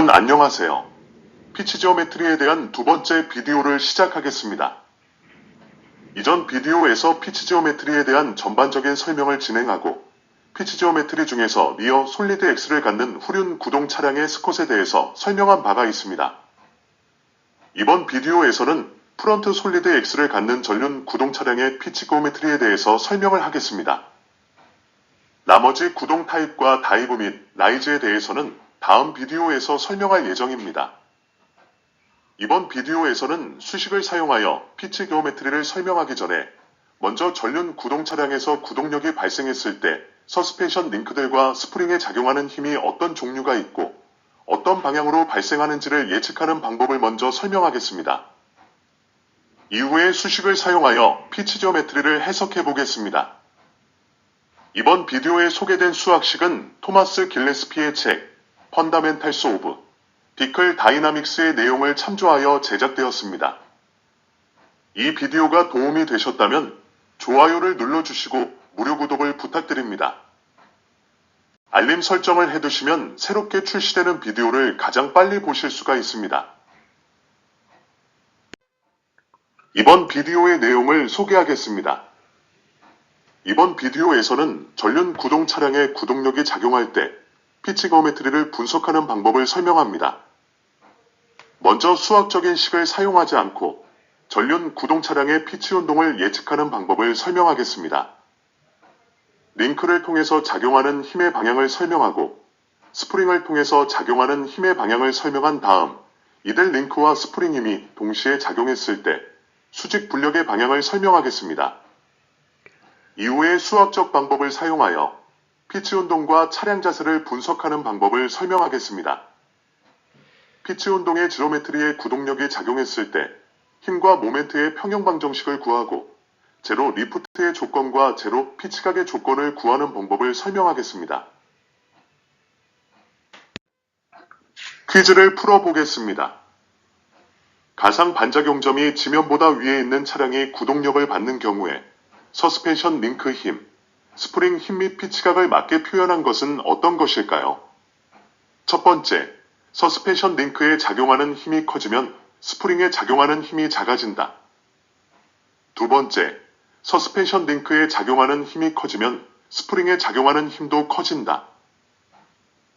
여러분 안녕하세요. 피치 지오메트리에 대한 두 번째 비디오를 시작하겠습니다. 이전 비디오에서 피치 지오메트리에 대한 전반적인 설명을 진행하고 피치 지오메트리 중에서 리어 솔리드 X를 갖는 후륜 구동 차량의 스콧에 대해서 설명한 바가 있습니다. 이번 비디오에서는 프런트 솔리드 X를 갖는 전륜 구동 차량의 피치 지오메트리에 대해서 설명을 하겠습니다. 나머지 구동 타입과 다이브 및 라이즈에 대해서는 다음 비디오에서 설명할 예정입니다. 이번 비디오에서는 수식을 사용하여 피치 지오메트리를 설명하기 전에 먼저 전륜 구동 차량에서 구동력이 발생했을 때 서스펜션 링크들과 스프링에 작용하는 힘이 어떤 종류가 있고 어떤 방향으로 발생하는지를 예측하는 방법을 먼저 설명하겠습니다. 이후에 수식을 사용하여 피치 지오메트리를 해석해 보겠습니다. 이번 비디오에 소개된 수학식은 토마스 길레스피의 책 펀다멘탈스 오브 비클 다이나믹스의 내용을 참조하여 제작되었습니다. 이 비디오가 도움이 되셨다면 좋아요를 눌러주시고 무료 구독을 부탁드립니다. 알림 설정을 해두시면 새롭게 출시되는 비디오를 가장 빨리 보실 수가 있습니다. 이번 비디오의 내용을 소개하겠습니다. 이번 비디오에서는 전륜 구동 차량의 구동력이 작용할 때 피치 지오메트리를 분석하는 방법을 설명합니다. 먼저 수학적인 식을 사용하지 않고 전륜 구동 차량의 피치 운동을 예측하는 방법을 설명하겠습니다. 링크를 통해서 작용하는 힘의 방향을 설명하고 스프링을 통해서 작용하는 힘의 방향을 설명한 다음 이들 링크와 스프링 힘이 동시에 작용했을 때 수직 분력의 방향을 설명하겠습니다. 이후에 수학적 방법을 사용하여 피치 운동과 차량 자세를 분석하는 방법을 설명하겠습니다. 피치 운동의 지오메트리에 구동력이 작용했을 때 힘과 모멘트의 평형 방정식을 구하고 제로 리프트의 조건과 제로 피치각의 조건을 구하는 방법을 설명하겠습니다. 퀴즈를 풀어보겠습니다. 가상 반작용점이 지면보다 위에 있는 차량이 구동력을 받는 경우에 서스펜션 링크 힘, 스프링 힘 및 피치각을 맞게 표현한 것은 어떤 것일까요? 첫 번째, 서스펜션 링크에 작용하는 힘이 커지면 스프링에 작용하는 힘이 작아진다. 두 번째, 서스펜션 링크에 작용하는 힘이 커지면 스프링에 작용하는 힘도 커진다.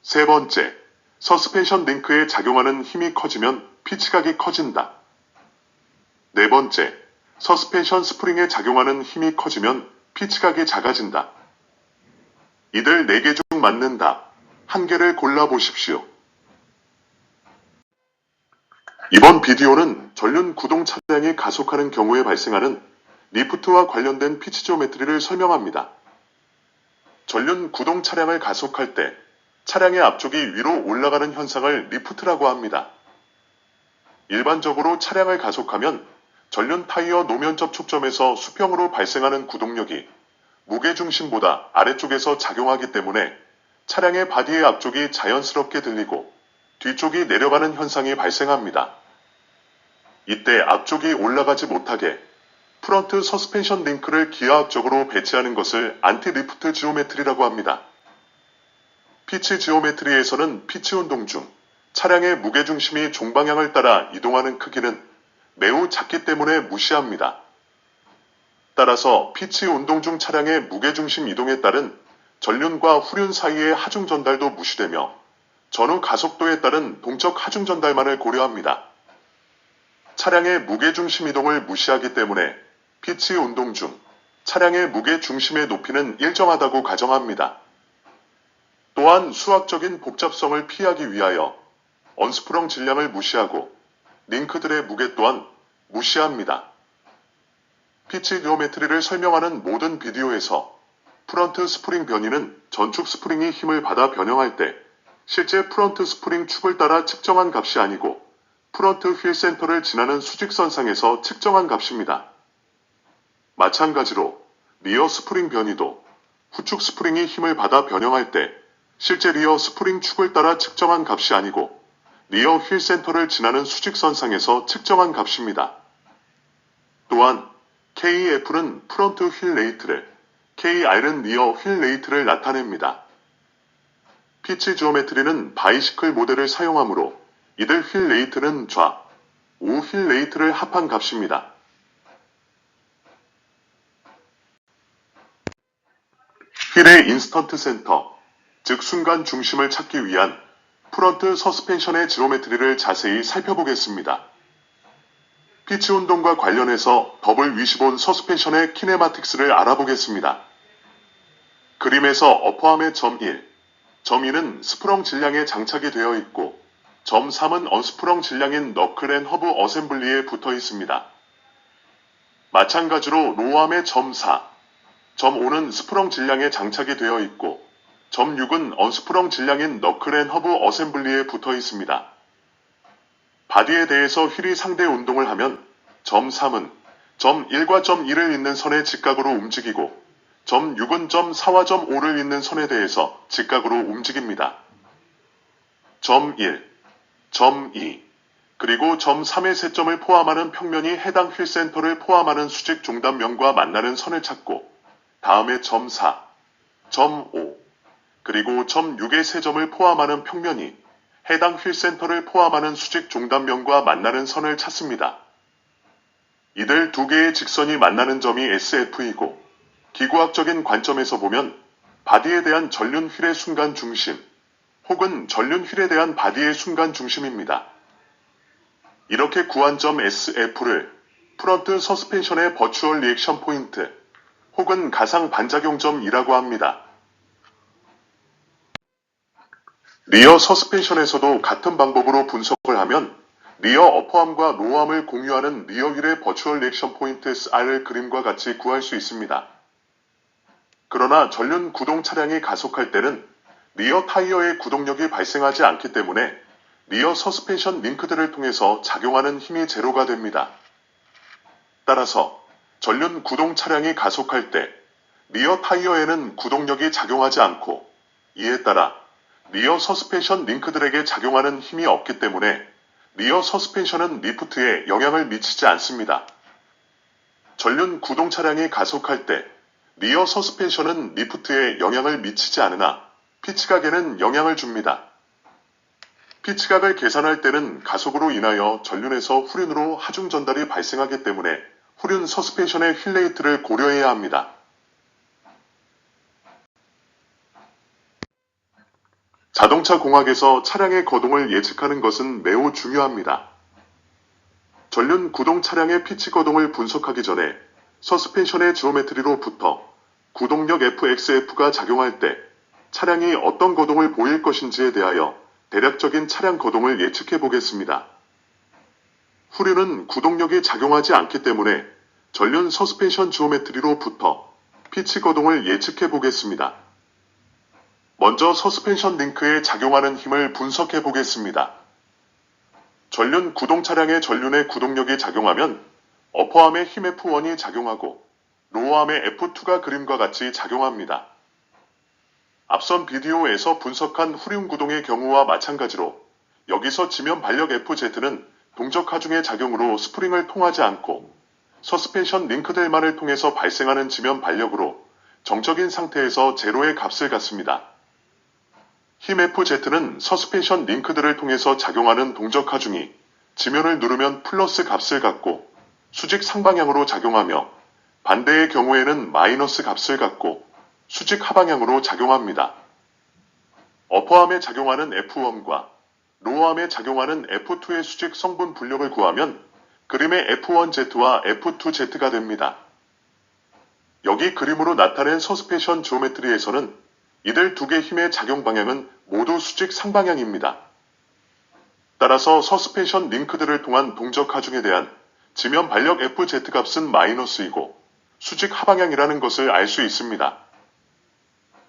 세 번째, 서스펜션 링크에 작용하는 힘이 커지면 피치각이 커진다. 네 번째, 서스펜션 스프링에 작용하는 힘이 커지면 피치각이 작아진다. 이들 4개 중 맞는 답, 한 개를 골라보십시오. 이번 비디오는 전륜 구동 차량이 가속하는 경우에 발생하는 리프트와 관련된 피치 지오메트리를 설명합니다. 전륜 구동 차량을 가속할 때 차량의 앞쪽이 위로 올라가는 현상을 리프트라고 합니다. 일반적으로 차량을 가속하면 전륜 타이어 노면 접촉점에서 수평으로 발생하는 구동력이 무게중심보다 아래쪽에서 작용하기 때문에 차량의 바디의 앞쪽이 자연스럽게 들리고 뒤쪽이 내려가는 현상이 발생합니다. 이때 앞쪽이 올라가지 못하게 프런트 서스펜션 링크를 기아 앞쪽으로 배치하는 것을 안티 리프트 지오메트리라고 합니다. 피치 지오메트리에서는 피치 운동 중 차량의 무게중심이 종방향을 따라 이동하는 크기는 매우 작기 때문에 무시합니다. 따라서 피치 운동 중 차량의 무게중심 이동에 따른 전륜과 후륜 사이의 하중 전달도 무시되며 전후 가속도에 따른 동적 하중 전달만을 고려합니다. 차량의 무게중심 이동을 무시하기 때문에 피치 운동 중 차량의 무게중심의 높이는 일정하다고 가정합니다. 또한 수학적인 복잡성을 피하기 위하여 언스프렁 질량을 무시하고 링크들의 무게 또한 무시합니다. 피치 지오메트리를 설명하는 모든 비디오에서 프런트 스프링 변이는 전축 스프링이 힘을 받아 변형할 때 실제 프런트 스프링 축을 따라 측정한 값이 아니고 프런트 휠 센터를 지나는 수직선상에서 측정한 값입니다. 마찬가지로 리어 스프링 변이도 후축 스프링이 힘을 받아 변형할 때 실제 리어 스프링 축을 따라 측정한 값이 아니고 리어 휠 센터를 지나는 수직선상에서 측정한 값입니다. 또한 KF는 프런트 휠 레이트를, KR은 리어 휠 레이트를 나타냅니다. 피치 지오메트리는 바이시클 모델을 사용하므로 이들 휠 레이트는 좌, 우 휠 레이트를 합한 값입니다. 휠의 인스턴트 센터, 즉 순간 중심을 찾기 위한 프런트 서스펜션의 지오메트리를 자세히 살펴보겠습니다. 피치 운동과 관련해서 더블 위시본 서스펜션의 키네마틱스를 알아보겠습니다. 그림에서 어퍼암의 점 1, 점 2는 스프렁 질량에 장착이 되어 있고 점 3은 언스프렁 질량인 너클 앤 허브 어셈블리에 붙어 있습니다. 마찬가지로 로암의 점 4, 점 5는 스프렁 질량에 장착이 되어 있고 점 6은 언스프렁 질량인 너클 앤 허브 어셈블리에 붙어 있습니다. 바디에 대해서 휠이 상대 운동을 하면 점 3은 점 1과 점 2를 잇는 선의 직각으로 움직이고 점 6은 점 4와 점 5를 잇는 선에 대해서 직각으로 움직입니다. 점 1, 점 2, 그리고 점 3의 세 점을 포함하는 평면이 해당 휠 센터를 포함하는 수직 종단면과 만나는 선을 찾고 다음에 점 4, 점 5, 그리고 점 6의 세 점을 포함하는 평면이 해당 휠 센터를 포함하는 수직 종단면과 만나는 선을 찾습니다. 이들 두 개의 직선이 만나는 점이 SF이고 기구학적인 관점에서 보면 바디에 대한 전륜 휠의 순간 중심 혹은 전륜 휠에 대한 바디의 순간 중심입니다. 이렇게 구한 점 SF를 프런트 서스펜션의 버추얼 리액션 포인트 혹은 가상 반작용점이라고 합니다. 리어 서스펜션에서도 같은 방법으로 분석을 하면 리어 어퍼암과 로어암을 공유하는 리어 휠의 버추얼 리액션 포인트 SR을 그림과 같이 구할 수 있습니다. 그러나 전륜 구동 차량이 가속할 때는 리어 타이어의 구동력이 발생하지 않기 때문에 리어 서스펜션 링크들을 통해서 작용하는 힘이 제로가 됩니다. 따라서 전륜 구동 차량이 가속할 때 리어 타이어에는 구동력이 작용하지 않고 이에 따라 리어 서스펜션 링크들에게 작용하는 힘이 없기 때문에 리어 서스펜션은 리프트에 영향을 미치지 않습니다. 전륜 구동 차량이 가속할 때 리어 서스펜션은 리프트에 영향을 미치지 않으나 피치각에는 영향을 줍니다. 피치각을 계산할 때는 가속으로 인하여 전륜에서 후륜으로 하중 전달이 발생하기 때문에 후륜 서스펜션의 휠 레이트를 고려해야 합니다. 자동차 공학에서 차량의 거동을 예측하는 것은 매우 중요합니다. 전륜 구동 차량의 피치 거동을 분석하기 전에 서스펜션의 지오메트리로부터 구동력 FXF가 작용할 때 차량이 어떤 거동을 보일 것인지에 대하여 대략적인 차량 거동을 예측해 보겠습니다. 후륜은 구동력이 작용하지 않기 때문에 전륜 서스펜션 지오메트리로부터 피치 거동을 예측해 보겠습니다. 먼저 서스펜션 링크에 작용하는 힘을 분석해 보겠습니다. 전륜 구동 차량의 전륜의 구동력이 작용하면 어퍼암의 힘 F1이 작용하고 로어암의 F2가 그림과 같이 작용합니다. 앞선 비디오에서 분석한 후륜 구동의 경우와 마찬가지로 여기서 지면 반력 FZ는 동적 하중의 작용으로 스프링을 통하지 않고 서스펜션 링크들만을 통해서 발생하는 지면 반력으로 정적인 상태에서 제로의 값을 갖습니다. 힘 FZ는 서스펜션 링크들을 통해서 작용하는 동적 하중이 지면을 누르면 플러스 값을 갖고 수직 상방향으로 작용하며 반대의 경우에는 마이너스 값을 갖고 수직 하방향으로 작용합니다. 어퍼암에 작용하는 F1과 로어암에 작용하는 F2의 수직 성분 분력을 구하면 그림의 F1Z와 F2Z가 됩니다. 여기 그림으로 나타낸 서스펜션 지오메트리에서는 이들 두 개 힘의 작용 방향은 모두 수직 상방향입니다. 따라서 서스펜션 링크들을 통한 동적 하중에 대한 지면 반력 FZ 값은 마이너스이고 수직 하방향이라는 것을 알 수 있습니다.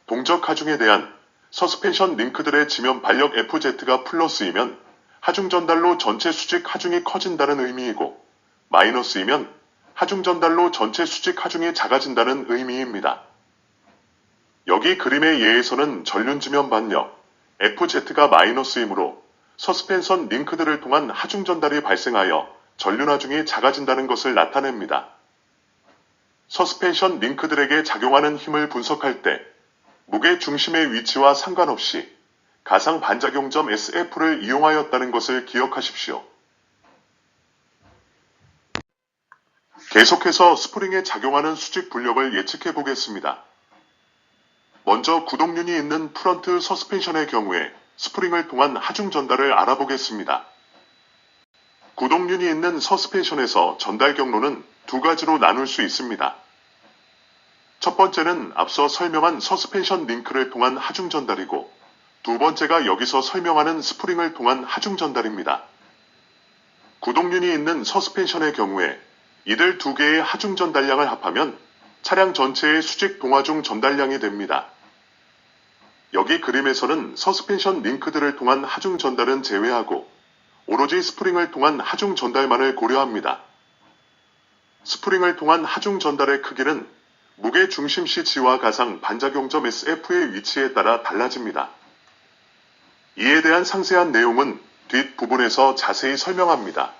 동적 하중에 대한 서스펜션 링크들의 지면 반력 FZ가 플러스이면 하중 전달로 전체 수직 하중이 커진다는 의미이고 마이너스이면 하중 전달로 전체 수직 하중이 작아진다는 의미입니다. 여기 그림의 예에서는 전륜 지면 반력 FZ가 마이너스이므로 서스펜션 링크들을 통한 하중 전달이 발생하여 전륜 하중이 작아진다는 것을 나타냅니다. 서스펜션 링크들에게 작용하는 힘을 분석할 때 무게 중심의 위치와 상관없이 가상 반작용점 SF를 이용하였다는 것을 기억하십시오. 계속해서 스프링에 작용하는 수직 불력을 예측해 보겠습니다. 먼저 구동륜이 있는 프런트 서스펜션의 경우에 스프링을 통한 하중 전달을 알아보겠습니다. 구동륜이 있는 서스펜션에서 전달 경로는 두 가지로 나눌 수 있습니다. 첫 번째는 앞서 설명한 서스펜션 링크를 통한 하중 전달이고, 두 번째가 여기서 설명하는 스프링을 통한 하중 전달입니다. 구동륜이 있는 서스펜션의 경우에 이들 두 개의 하중 전달량을 합하면 차량 전체의 수직 동하중 전달량이 됩니다. 여기 그림에서는 서스펜션 링크들을 통한 하중 전달은 제외하고 오로지 스프링을 통한 하중 전달만을 고려합니다. 스프링을 통한 하중 전달의 크기는 무게 중심시 지와 가상 반작용점 SF의 위치에 따라 달라집니다. 이에 대한 상세한 내용은 뒷부분에서 자세히 설명합니다.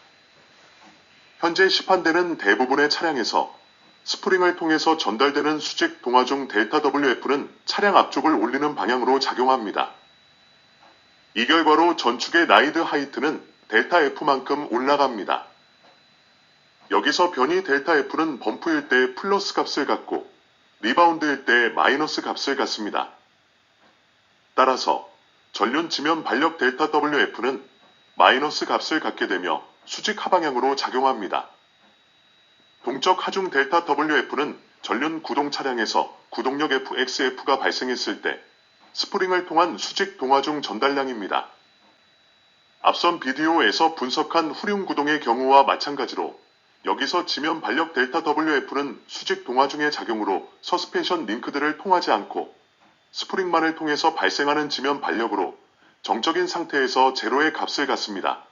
현재 시판되는 대부분의 차량에서 스프링을 통해서 전달되는 수직 동하중 델타 WF는 차량 앞쪽을 올리는 방향으로 작용합니다. 이 결과로 전축의 라이드 하이트는 델타 F만큼 올라갑니다. 여기서 변이 델타 F는 범프일 때 플러스 값을 갖고 리바운드일 때 마이너스 값을 갖습니다. 따라서 전륜 지면 반력 델타 WF는 마이너스 값을 갖게 되며 수직 하방향으로 작용합니다. 동적 하중 델타 WF는 전륜 구동 차량에서 구동력 FXF가 발생했을 때 스프링을 통한 수직 동하중 전달량입니다. 앞선 비디오에서 분석한 후륜 구동의 경우와 마찬가지로 여기서 지면 반력 델타 WF는 수직 동하중의 작용으로 서스펜션 링크들을 통하지 않고 스프링만을 통해서 발생하는 지면 반력으로 정적인 상태에서 제로의 값을 갖습니다.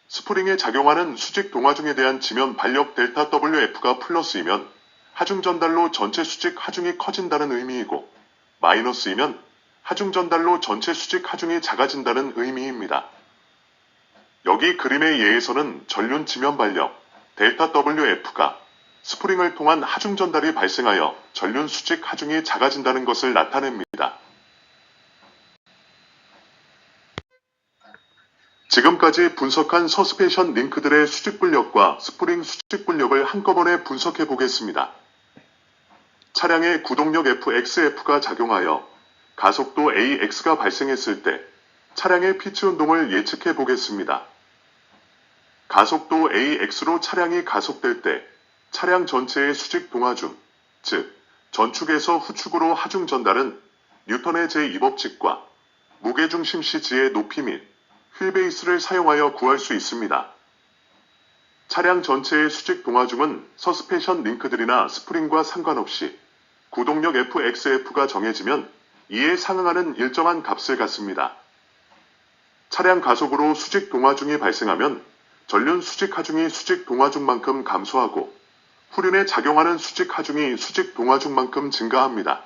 스프링에 작용하는 수직 동하중에 대한 지면 반력 델타 WF가 플러스이면 하중 전달로 전체 수직 하중이 커진다는 의미이고, 마이너스이면 하중 전달로 전체 수직 하중이 작아진다는 의미입니다. 여기 그림의 예에서는 전륜 지면 반력 델타 WF가 스프링을 통한 하중 전달이 발생하여 전륜 수직 하중이 작아진다는 것을 나타냅니다. 지금까지 분석한 서스펜션 링크들의 수직 불력과 스프링 수직 불력을 한꺼번에 분석해 보겠습니다. 차량의 구동력 FXF가 작용하여 가속도 AX가 발생했을 때 차량의 피치 운동을 예측해 보겠습니다. 가속도 AX로 차량이 가속될 때 차량 전체의 수직 동하중, 즉 전축에서 후축으로 하중 전달은 뉴턴의 제2법칙과 무게중심 CG의 높이 및 휠베이스를 사용하여 구할 수 있습니다. 차량 전체의 수직 동하중은 서스펜션 링크들이나 스프링과 상관없이 구동력 FXF가 정해지면 이에 상응하는 일정한 값을 갖습니다. 차량 가속으로 수직 동하중이 발생하면 전륜 수직 하중이 수직 동하중만큼 감소하고 후륜에 작용하는 수직 하중이 수직 동하중만큼 증가합니다.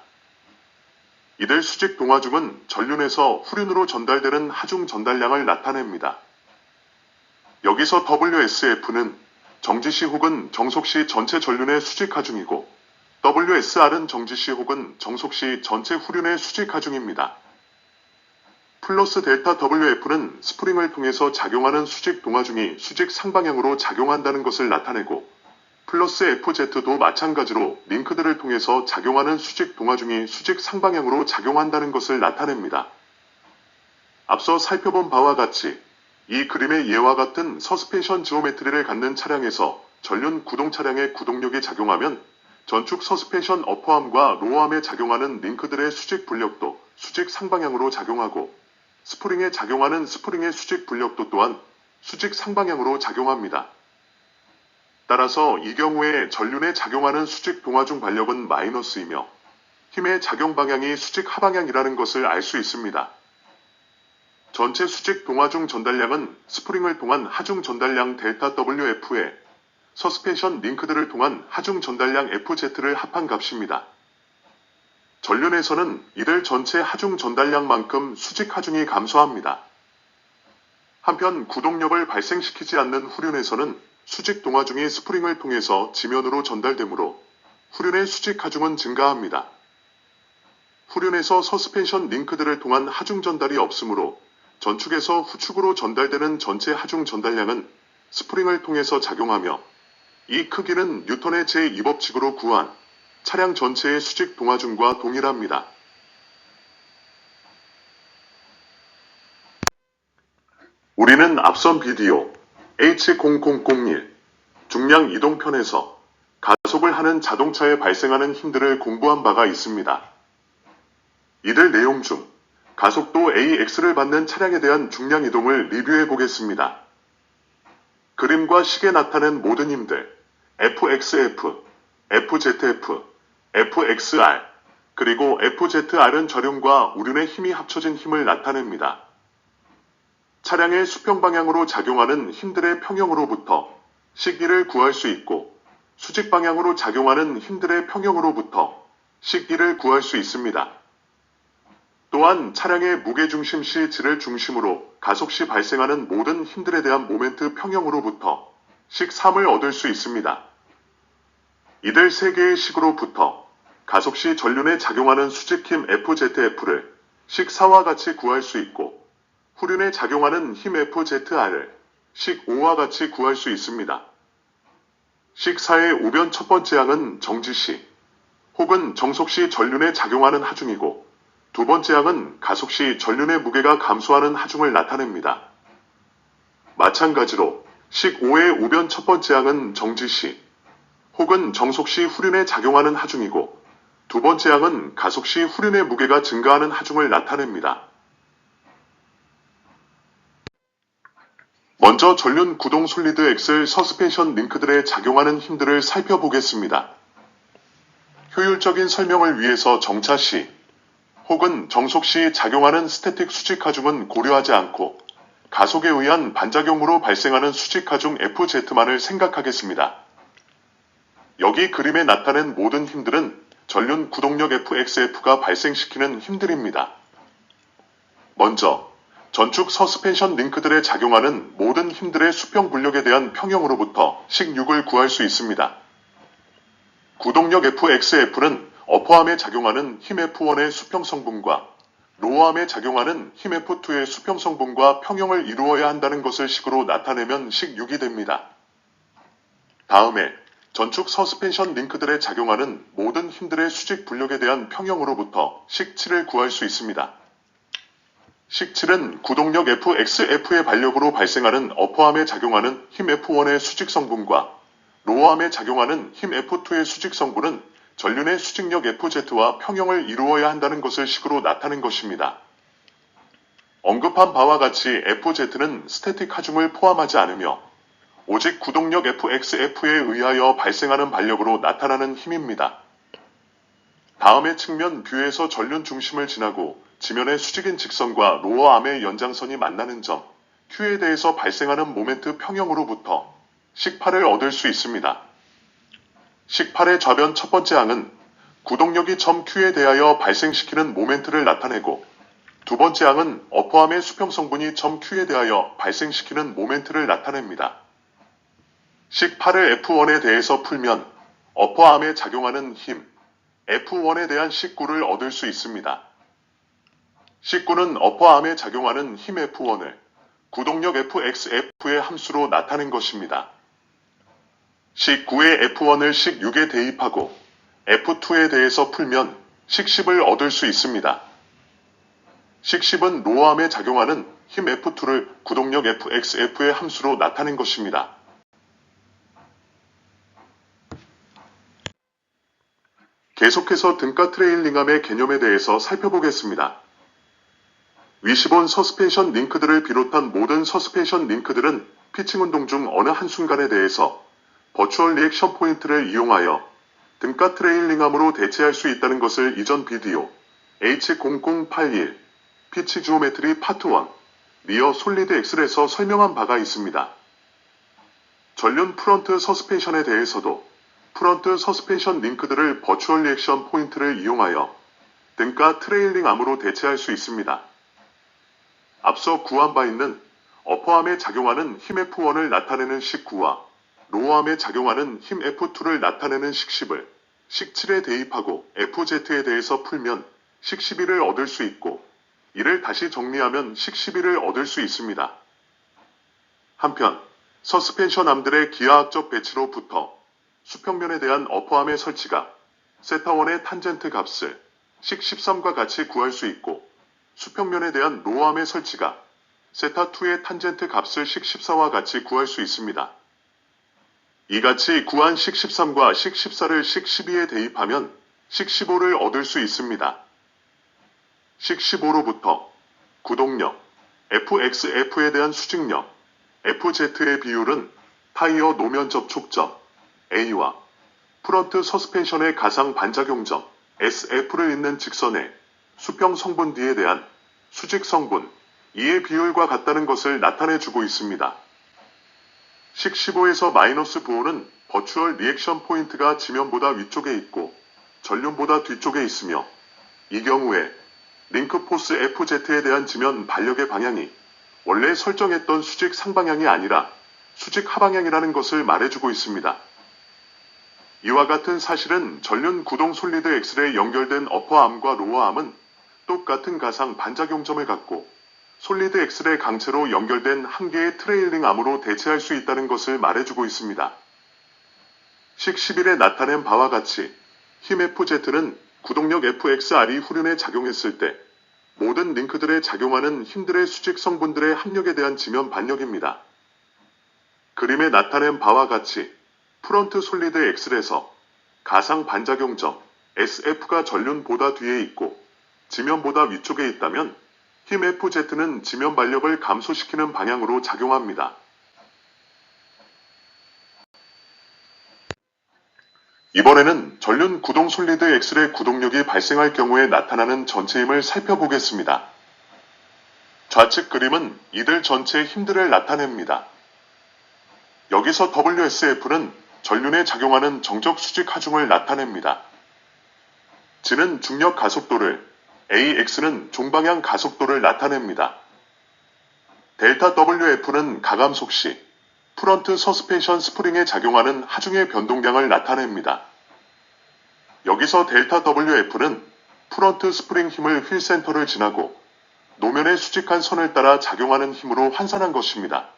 이들 수직 동하중은 전륜에서 후륜으로 전달되는 하중 전달량을 나타냅니다. 여기서 WSF는 정지시 혹은 정속시 전체 전륜의 수직 하중이고, WSR은 정지시 혹은 정속시 전체 후륜의 수직 하중입니다. 플러스 델타 WF는 스프링을 통해서 작용하는 수직 동하중이 수직 상방향으로 작용한다는 것을 나타내고, 플러스 FZ도 마찬가지로 링크들을 통해서 작용하는 수직 동하중이 수직 상방향으로 작용한다는 것을 나타냅니다. 앞서 살펴본 바와 같이 이 그림의 예와 같은 서스펜션 지오메트리를 갖는 차량에서 전륜 구동 차량의 구동력이 작용하면 전축 서스펜션 어퍼암과 로어암에 작용하는 링크들의 수직 불력도 수직 상방향으로 작용하고, 스프링에 작용하는 스프링의 수직 불력도 또한 수직 상방향으로 작용합니다. 따라서 이 경우에 전륜에 작용하는 수직 동하중 반력은 마이너스이며 힘의 작용 방향이 수직 하방향이라는 것을 알 수 있습니다. 전체 수직 동하중 전달량은 스프링을 통한 하중 전달량 델타 WF에 서스펜션 링크들을 통한 하중 전달량 FZ를 합한 값입니다. 전륜에서는 이들 전체 하중 전달량만큼 수직 하중이 감소합니다. 한편 구동력을 발생시키지 않는 후륜에서는 수직 동하중이 스프링을 통해서 지면으로 전달되므로 후륜의 수직 하중은 증가합니다. 후륜에서 서스펜션 링크들을 통한 하중 전달이 없으므로 전축에서 후축으로 전달되는 전체 하중 전달량은 스프링을 통해서 작용하며 이 크기는 뉴턴의 제2법칙으로 구한 차량 전체의 수직 동하중과 동일합니다. 우리는 앞선 비디오 H0001 중량 이동편에서 가속을 하는 자동차에 발생하는 힘들을 공부한 바가 있습니다. 이들 내용 중 가속도 AX를 받는 차량에 대한 중량 이동을 리뷰해 보겠습니다. 그림과 식에 나타낸 모든 힘들 FXF, FZF, FXR, 그리고 FZR은 저륜과 우륜의 힘이 합쳐진 힘을 나타냅니다. 차량의 수평 방향으로 작용하는 힘들의 평형으로부터 식1을 구할 수 있고 수직 방향으로 작용하는 힘들의 평형으로부터 식2를 구할 수 있습니다. 또한 차량의 무게중심 C를 중심으로 가속 시 발생하는 모든 힘들에 대한 모멘트 평형으로부터 식3을 얻을 수 있습니다. 이들 3개의 식으로부터 가속 시 전륜에 작용하는 수직힘 FZF를 식4와 같이 구할 수 있고 후륜에 작용하는 힘 FZR을 식5와 같이 구할 수 있습니다. 식4의 우변 첫 번째 항은 정지시 혹은 정속시 전륜에 작용하는 하중이고 두 번째 항은 가속시 전륜의 무게가 감소하는 하중을 나타냅니다. 마찬가지로 식5의 우변 첫 번째 항은 정지시 혹은 정속시 후륜에 작용하는 하중이고 두 번째 항은 가속시 후륜의 무게가 증가하는 하중을 나타냅니다. 먼저 전륜 구동 솔리드 엑셀 서스펜션 링크들에 작용하는 힘들을 살펴보겠습니다. 효율적인 설명을 위해서 정차 시 혹은 정속 시 작용하는 스태틱 수직 하중은 고려하지 않고 가속에 의한 반작용으로 발생하는 수직 하중 FZ만을 생각하겠습니다. 여기 그림에 나타낸 모든 힘들은 전륜 구동력 FXF가 발생시키는 힘들입니다. 먼저 전축 서스펜션 링크들에 작용하는 모든 힘들의 수평 분력에 대한 평형으로부터 식6을 구할 수 있습니다. 구동력 FXF는 어퍼암에 작용하는 힘 F1의 수평 성분과 로어암에 작용하는 힘 F2의 수평 성분과 평형을 이루어야 한다는 것을 식으로 나타내면 식6이 됩니다. 다음에 전축 서스펜션 링크들에 작용하는 모든 힘들의 수직 분력에 대한 평형으로부터 식7을 구할 수 있습니다. 식7은 구동력 FXF의 반력으로 발생하는 어퍼암에 작용하는 힘 F1의 수직 성분과 로어암에 작용하는 힘 F2의 수직 성분은 전륜의 수직력 FZ와 평형을 이루어야 한다는 것을 식으로 나타낸 것입니다. 언급한 바와 같이 FZ는 스태틱 하중을 포함하지 않으며 오직 구동력 FXF에 의하여 발생하는 반력으로 나타나는 힘입니다. 다음의 측면 뷰에서 전륜 중심을 지나고 지면의 수직인 직선과 로어암의 연장선이 만나는 점 Q에 대해서 발생하는 모멘트 평형으로부터 식8을 얻을 수 있습니다. 식8의 좌변 첫 번째 항은 구동력이 점 Q에 대하여 발생시키는 모멘트를 나타내고 두 번째 항은 어퍼암의 수평 성분이 점 Q에 대하여 발생시키는 모멘트를 나타냅니다. 식8을 F1에 대해서 풀면 어퍼암에 작용하는 힘 F1에 대한 식9를 얻을 수 있습니다. 식9는 어퍼암에 작용하는 힘 F1을 구동력 FXF의 함수로 나타낸 것입니다. 식9의 F1을 식6에 대입하고 F2에 대해서 풀면 식10을 얻을 수 있습니다. 식10은 로어암에 작용하는 힘 F2를 구동력 FXF의 함수로 나타낸 것입니다. 계속해서 등가 트레일링암의 개념에 대해서 살펴보겠습니다. 위시본 서스펜션 링크들을 비롯한 모든 서스펜션 링크들은 피칭 운동 중 어느 한순간에 대해서 버추얼 리액션 포인트를 이용하여 등가 트레일링암으로 대체할 수 있다는 것을 이전 비디오 H0081 피치 지오메트리 파트 1 리어 솔리드 엑셀에서 설명한 바가 있습니다. 전륜 프런트 서스펜션에 대해서도 프런트 서스펜션 링크들을 버추얼 리액션 포인트를 이용하여 등가 트레일링암으로 대체할 수 있습니다. 앞서 구한 바 있는 어퍼암에 작용하는 힘 F1을 나타내는 식9와 로어암에 작용하는 힘 F2를 나타내는 식10을 식7에 대입하고 FZ에 대해서 풀면 식 11을 얻을 수 있고, 이를 다시 정리하면 식 11을 얻을 수 있습니다. 한편, 서스펜션 암들의 기하학적 배치로부터 수평면에 대한 어퍼암의 설치가 세타1의 탄젠트 값을 식 13과 같이 구할 수 있고, 수평면에 대한 로어암의 설치가 세타2의 탄젠트 값을 식 14와 같이 구할 수 있습니다. 이같이 구한 식 13과 식 14를 식 12에 대입하면 식 15를 얻을 수 있습니다. 식 15로부터 구동력, FXF에 대한 수직력, FZ의 비율은 타이어 노면 접촉점, A와 프런트 서스펜션의 가상 반작용점, SF를 잇는 직선의 수평 성분 D에 대한 수직 성분, E의 비율과 같다는 것을 나타내주고 있습니다. 식 15에서 마이너스 9는 버추얼 리액션 포인트가 지면보다 위쪽에 있고 전륜보다 뒤쪽에 있으며, 이 경우에 링크 포스 FZ에 대한 지면 반력의 방향이 원래 설정했던 수직 상방향이 아니라 수직 하방향이라는 것을 말해주고 있습니다. 이와 같은 사실은 전륜 구동 솔리드 엑셀에 연결된 어퍼암과 로어암은 똑같은 가상 반작용점을 갖고 솔리드 엑셀의 강체로 연결된 한 개의 트레일링 암으로 대체할 수 있다는 것을 말해주고 있습니다. 식 11에 나타낸 바와 같이 힘 FZ는 구동력 FXR이 후륜에 작용했을 때 모든 링크들에 작용하는 힘들의 수직 성분들의 합력에 대한 지면 반력입니다. 그림에 나타낸 바와 같이 프런트 솔리드 엑셀에서 가상 반작용점 SF가 전륜보다 뒤에 있고 지면보다 위쪽에 있다면 힘 FZ는 지면 반력을 감소시키는 방향으로 작용합니다. 이번에는 전륜 구동 솔리드 엑셀의 구동력이 발생할 경우에 나타나는 전체 힘을 살펴보겠습니다. 좌측 그림은 이들 전체의 힘들을 나타냅니다. 여기서 WSF는 전륜에 작용하는 정적 수직 하중을 나타냅니다. G는 중력 가속도를, AX는 종방향 가속도를 나타냅니다. 델타 WF는 가감속 시 프런트 서스펜션 스프링에 작용하는 하중의 변동량을 나타냅니다. 여기서 델타 WF는 프런트 스프링 힘을 휠 센터를 지나고 노면의 수직한 선을 따라 작용하는 힘으로 환산한 것입니다.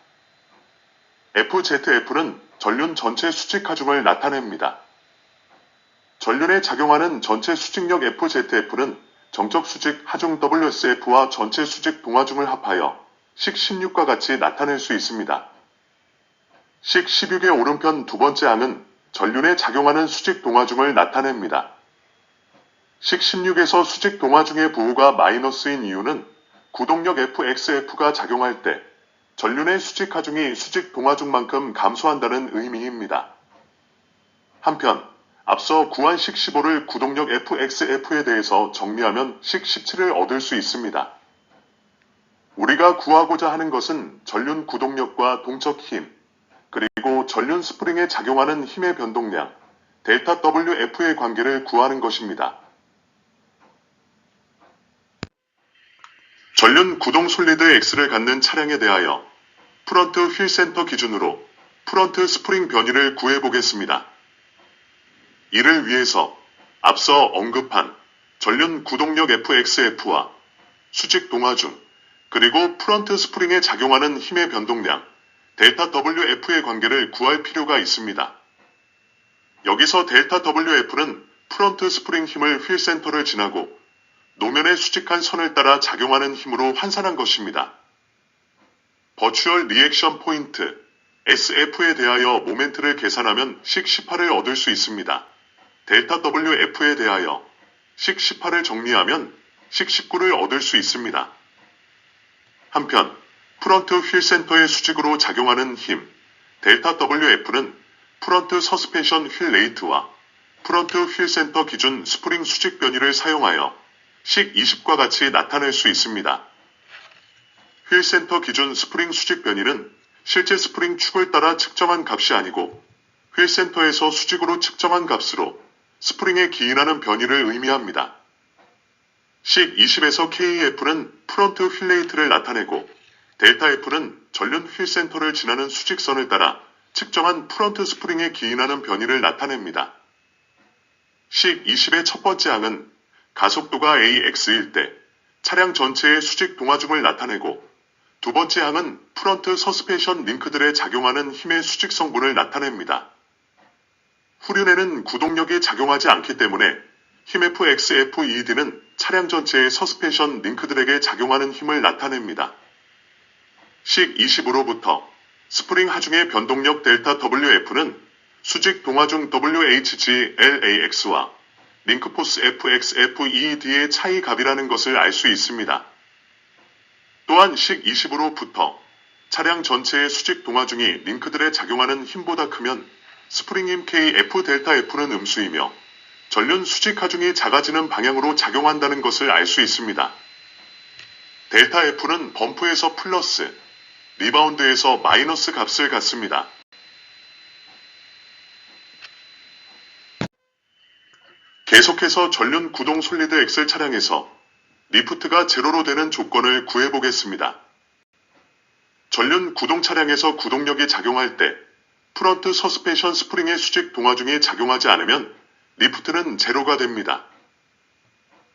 FZF는 전륜 전체 수직 하중을 나타냅니다. 전륜에 작용하는 전체 수직력 FZF는 정적 수직 하중 WSF와 전체 수직 동하중을 합하여 식 16과 같이 나타낼 수 있습니다. 식 16의 오른편 두 번째 항은 전륜에 작용하는 수직 동하중을 나타냅니다. 식 16에서 수직 동하중의 부호가 마이너스인 이유는 구동력 FXF가 작용할 때 전륜의 수직 하중이 수직 동하중만큼 감소한다는 의미입니다. 한편 앞서 구한 식 15를 구동력 FXF에 대해서 정리하면 식 17을 얻을 수 있습니다. 우리가 구하고자 하는 것은 전륜 구동력과 동적 힘, 그리고 전륜 스프링에 작용하는 힘의 변동량, 델타 WF의 관계를 구하는 것입니다. 전륜 구동 솔리드 X를 갖는 차량에 대하여 프런트 휠 센터 기준으로 프런트 스프링 변이를 구해보겠습니다. 이를 위해서 앞서 언급한 전륜 구동력 FXF와 수직 동하중, 그리고 프런트 스프링에 작용하는 힘의 변동량, 델타 WF의 관계를 구할 필요가 있습니다. 여기서 델타 WF는 프런트 스프링 힘을 휠 센터를 지나고 노면의 수직한 선을 따라 작용하는 힘으로 환산한 것입니다. 버추얼 리액션 포인트 SF에 대하여 모멘트를 계산하면 식 18을 얻을 수 있습니다. 델타 WF에 대하여 식 18을 정리하면 식 19를 얻을 수 있습니다. 한편 프런트 휠 센터의 수직으로 작용하는 힘 델타 WF는 프런트 서스펜션 휠 레이트와 프런트 휠 센터 기준 스프링 수직 변이를 사용하여 식 20과 같이 나타낼 수 있습니다. 휠 센터 기준 스프링 수직 변이는 실제 스프링 축을 따라 측정한 값이 아니고 휠 센터에서 수직으로 측정한 값으로 스프링에 기인하는 변이를 의미합니다. 식 20에서 KF는 프런트 휠 레이트를 나타내고 델타 F는 전륜 휠 센터를 지나는 수직선을 따라 측정한 프런트 스프링에 기인하는 변이를 나타냅니다. 식 20의 첫 번째 항은 가속도가 AX일 때 차량 전체의 수직 동화중을 나타내고, 두 번째 항은 프런트 서스펜션 링크들에 작용하는 힘의 수직 성분을 나타냅니다. 후륜에는 구동력이 작용하지 않기 때문에 힘 FXFED는 차량 전체의 서스펜션 링크들에게 작용하는 힘을 나타냅니다. 식 20으로부터 스프링 하중의 변동력 델타 WF는 수직 동화중 WHGLAX와 링크포스 FXFED의 차이 값이라는 것을 알 수 있습니다. 또한 식 20으로부터 차량 전체의 수직 동화중이 링크들에 작용하는 힘보다 크면 스프링 힘 KF 델타 F는 음수이며 전륜 수직 하중이 작아지는 방향으로 작용한다는 것을 알 수 있습니다. 델타 F는 범프에서 플러스, 리바운드에서 마이너스 값을 갖습니다. 계속해서 전륜 구동 솔리드 엑셀 차량에서 리프트가 제로로 되는 조건을 구해보겠습니다. 전륜 구동 차량에서 구동력이 작용할 때 프런트 서스펜션 스프링의 수직 동화중이 작용하지 않으면 리프트는 제로가 됩니다.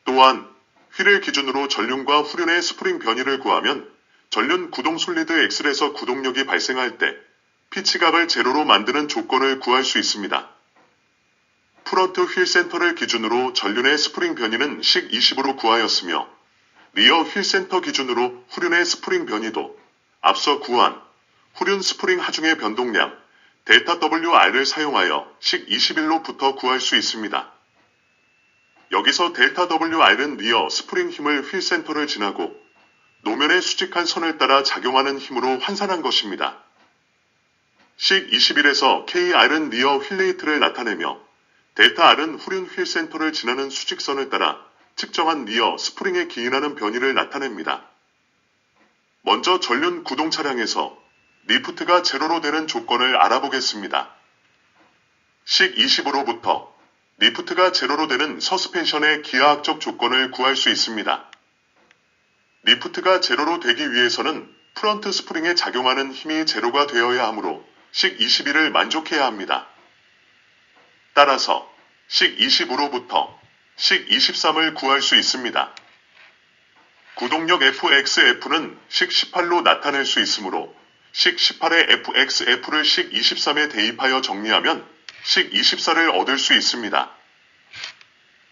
또한 휠을 기준으로 전륜과 후륜의 스프링 변이를 구하면 전륜 구동 솔리드 엑셀에서 구동력이 발생할 때 피치각을 제로로 만드는 조건을 구할 수 있습니다. 프런트 휠 센터를 기준으로 전륜의 스프링 변이는 식 20으로 구하였으며, 리어 휠 센터 기준으로 후륜의 스프링 변이도 앞서 구한 후륜 스프링 하중의 변동량 델타 WR을 사용하여 식 21로부터 구할 수 있습니다. 여기서 델타 WR은 리어 스프링 힘을 휠 센터를 지나고 노면의 수직한 선을 따라 작용하는 힘으로 환산한 것입니다. 식 21에서 KR은 리어 휠레이트를 나타내며 델타 R은 후륜 휠 센터를 지나는 수직선을 따라 측정한 리어 스프링에 기인하는 변이를 나타냅니다. 먼저 전륜 구동 차량에서 리프트가 제로로 되는 조건을 알아보겠습니다. 식 20으로부터 리프트가 제로로 되는 서스펜션의 기하학적 조건을 구할 수 있습니다. 리프트가 제로로 되기 위해서는 프런트 스프링에 작용하는 힘이 제로가 되어야 하므로 식 21을 만족해야 합니다. 따라서 식 20으로부터 식 23을 구할 수 있습니다. 구동력 FXF는 식 18로 나타낼 수 있으므로 식 18의 FXF를 식 23에 대입하여 정리하면 식 24를 얻을 수 있습니다.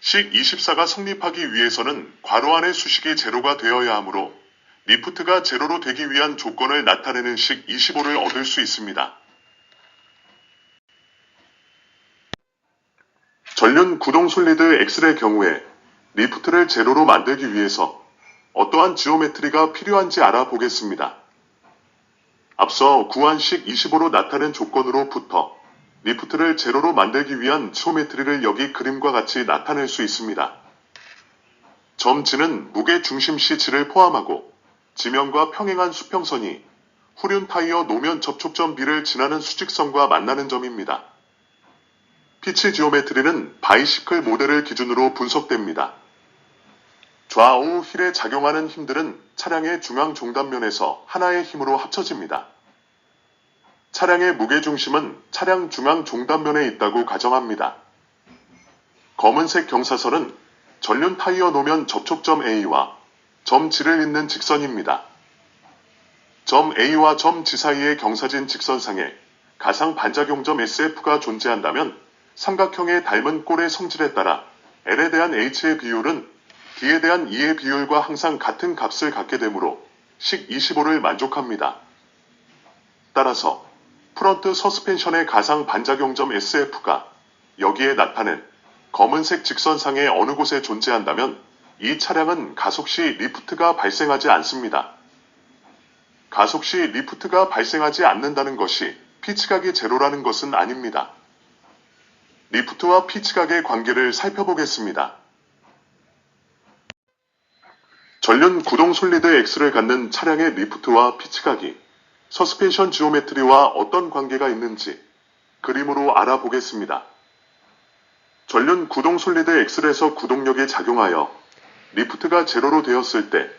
식 24가 성립하기 위해서는 괄호 안의 수식이 제로가 되어야 하므로 리프트가 제로로 되기 위한 조건을 나타내는 식 25를 얻을 수 있습니다. 전륜 구동 솔리드 엑셀의 경우에 리프트를 제로로 만들기 위해서 어떠한 지오메트리가 필요한지 알아보겠습니다. 앞서 구한 식 25로 나타낸 조건으로부터 리프트를 제로로 만들기 위한 지오메트리를 여기 그림과 같이 나타낼 수 있습니다. 점 G는 무게 중심 C를 포함하고 지면과 평행한 수평선이 후륜 타이어 노면 접촉점 B를 지나는 수직선과 만나는 점입니다. 피치 지오메트리는 바이시클 모델을 기준으로 분석됩니다. 좌우 휠에 작용하는 힘들은 차량의 중앙 종단면에서 하나의 힘으로 합쳐집니다. 차량의 무게중심은 차량 중앙 종단면에 있다고 가정합니다. 검은색 경사선은 전륜 타이어 노면 접촉점 A와 점 G를 잇는 직선입니다. 점 A와 점 G 사이의 경사진 직선상에 가상 반작용점 SF가 존재한다면 삼각형의 닮은 꼴의 성질에 따라 L에 대한 H의 비율은 D에 대한 E의 비율과 항상 같은 값을 갖게 되므로 식 25를 만족합니다. 따라서 프런트 서스펜션의 가상 반작용점 SF가 여기에 나타낸 검은색 직선상의 어느 곳에 존재한다면 이 차량은 가속 시 리프트가 발생하지 않습니다. 가속 시 리프트가 발생하지 않는다는 것이 피치각이 제로라는 것은 아닙니다. 리프트와 피치각의 관계를 살펴보겠습니다. 전륜 구동 솔리드 X를 갖는 차량의 리프트와 피치각이 서스펜션 지오메트리와 어떤 관계가 있는지 그림으로 알아보겠습니다. 전륜 구동 솔리드 X에서 구동력이 작용하여 리프트가 제로로 되었을 때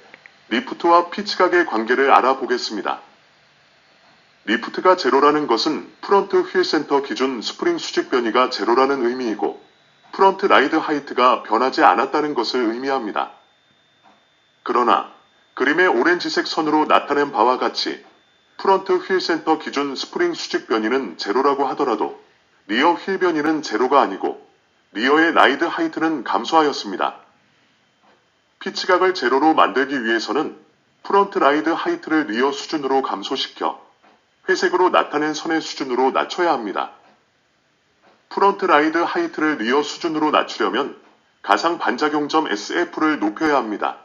리프트와 피치각의 관계를 알아보겠습니다. 리프트가 제로라는 것은 프런트 휠 센터 기준 스프링 수직 변이가 제로라는 의미이고 프런트 라이드 하이트가 변하지 않았다는 것을 의미합니다. 그러나 그림의 오렌지색 선으로 나타낸 바와 같이 프런트 휠 센터 기준 스프링 수직 변이는 제로라고 하더라도 리어 휠 변이는 제로가 아니고 리어의 라이드 하이트는 감소하였습니다. 피치각을 제로로 만들기 위해서는 프런트 라이드 하이트를 리어 수준으로 감소시켜 회색으로 나타낸 선의 수준으로 낮춰야 합니다. 프런트 라이드 하이트를 리어 수준으로 낮추려면 가상 반작용점 SF를 높여야 합니다.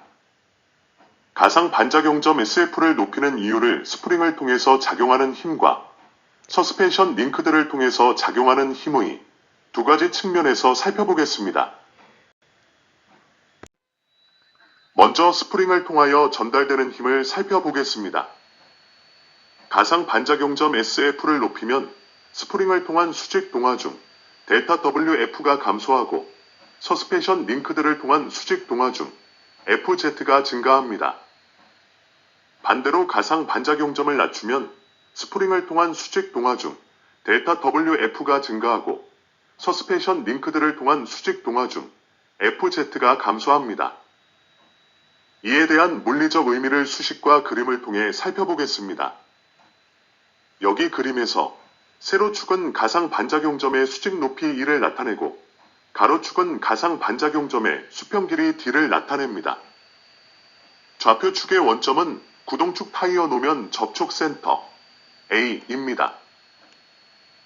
가상 반작용점 SF를 높이는 이유를 스프링을 통해서 작용하는 힘과 서스펜션 링크들을 통해서 작용하는 힘의 두 가지 측면에서 살펴보겠습니다. 먼저 스프링을 통하여 전달되는 힘을 살펴보겠습니다. 가상 반작용점 SF를 높이면 스프링을 통한 수직 동화 중 델타 WF가 감소하고 서스펜션 링크들을 통한 수직 동화 중 FZ가 증가합니다. 반대로 가상 반작용점을 낮추면 스프링을 통한 수직 동화 중 델타 WF가 증가하고 서스펜션 링크들을 통한 수직 동화 중 FZ가 감소합니다. 이에 대한 물리적 의미를 수식과 그림을 통해 살펴보겠습니다. 여기 그림에서 세로축은 가상 반작용점의 수직 높이 1을 나타내고 가로축은 가상 반작용점의 수평 길이 D를 나타냅니다. 좌표축의 원점은 구동축 타이어 노면 접촉 센터 A입니다.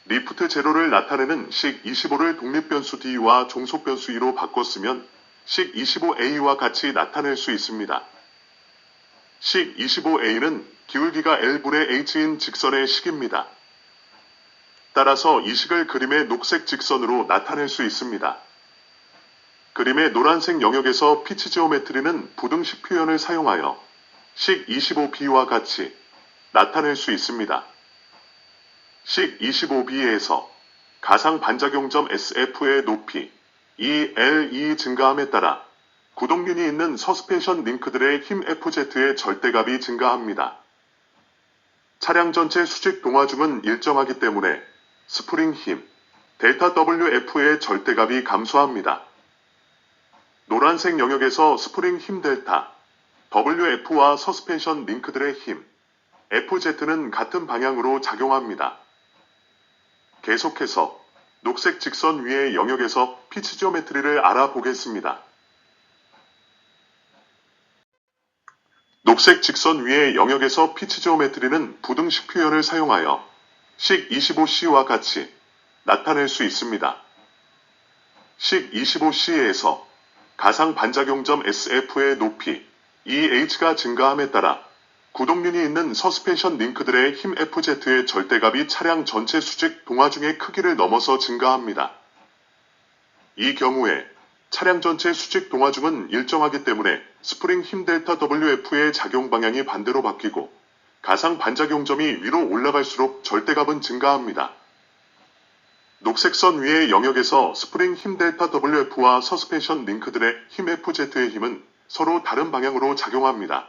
리프트 제로를 나타내는 식 25를 독립변수 D와 종속변수 E로 바꿨으면 식 25A와 같이 나타낼 수 있습니다. 식 25A는 기울기가 L분의 H인 직선의 식입니다. 따라서 이 식을 그림의 녹색 직선으로 나타낼 수 있습니다. 그림의 노란색 영역에서 피치 지오메트리는 부등식 표현을 사용하여 식 25B와 같이 나타낼 수 있습니다. 식 25B에서 가상 반작용점 SF의 높이 ELE 증가함에 따라 구동륜이 있는 서스펜션 링크들의 힘 FZ의 절대값이 증가합니다. 차량 전체 수직 동화중은 일정하기 때문에 스프링 힘 델타 WF의 절대값이 감소합니다. 노란색 영역에서 스프링 힘 델타 WF와 서스펜션 링크들의 힘 FZ는 같은 방향으로 작용합니다. 계속해서 녹색 직선 위의 영역에서 피치 지오메트리를 알아보겠습니다. 녹색 직선 위의 영역에서 피치 지오메트리는 부등식 표현을 사용하여 식 25C와 같이 나타낼 수 있습니다. 식 25C에서 가상 반작용점 SF의 높이 EH가 증가함에 따라 구동륜이 있는 서스펜션 링크들의 힘 FZ의 절대값이 차량 전체 수직 동화중의 크기를 넘어서 증가합니다. 이 경우에 차량 전체 수직 동화중은 일정하기 때문에 스프링 힘 델타 WF의 작용 방향이 반대로 바뀌고 가상 반작용점이 위로 올라갈수록 절대값은 증가합니다. 녹색 선 위의 영역에서 스프링 힘 델타 WF와 서스펜션 링크들의 힘 FZ의 힘은 서로 다른 방향으로 작용합니다.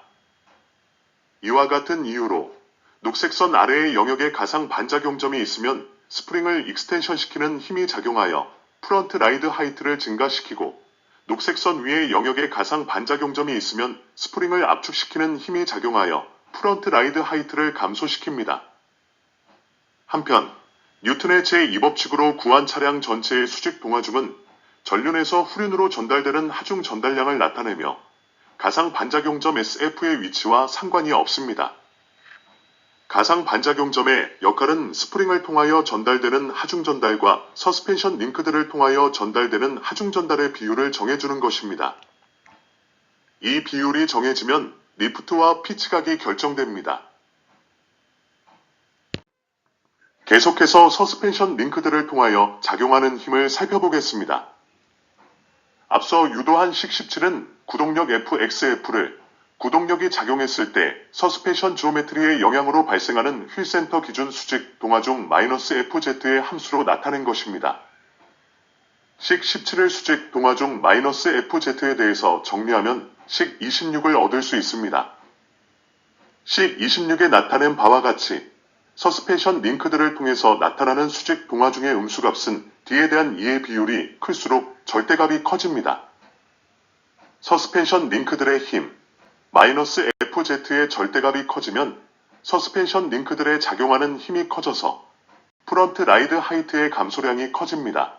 이와 같은 이유로 녹색 선 아래의 영역에 가상 반작용점이 있으면 스프링을 익스텐션시키는 힘이 작용하여 프런트 라이드 하이트를 증가시키고 녹색 선 위의 영역에 가상 반작용점이 있으면 스프링을 압축시키는 힘이 작용하여 프런트 라이드 하이트를 감소시킵니다. 한편 뉴턴의 제2법칙으로 구한 차량 전체의 수직 동화중은 전륜에서 후륜으로 전달되는 하중 전달량을 나타내며 가상 반작용점 SF의 위치와 상관이 없습니다. 가상 반작용점의 역할은 스프링을 통하여 전달되는 하중 전달과 서스펜션 링크들을 통하여 전달되는 하중 전달의 비율을 정해주는 것입니다. 이 비율이 정해지면 리프트와 피치각이 결정됩니다. 계속해서 서스펜션 링크들을 통하여 작용하는 힘을 살펴보겠습니다. 앞서 유도한 식 17은 구동력 FXF를 구동력이 작용했을 때 서스펜션 지오메트리의 영향으로 발생하는 휠센터 기준 수직 동화중 -FZ의 함수로 나타낸 것입니다. 식 17을 수직 동화중 -FZ에 대해서 정리하면 식 26을 얻을 수 있습니다. 식 26에 나타낸 바와 같이 서스펜션 링크들을 통해서 나타나는 수직 동화 중의 음수값은 D에 대한 이해 비율이 클수록 절대값이 커집니다. 서스펜션 링크들의 힘, 마이너스 FZ의 절대값이 커지면 서스펜션 링크들에 작용하는 힘이 커져서 프런트 라이드 하이트의 감소량이 커집니다.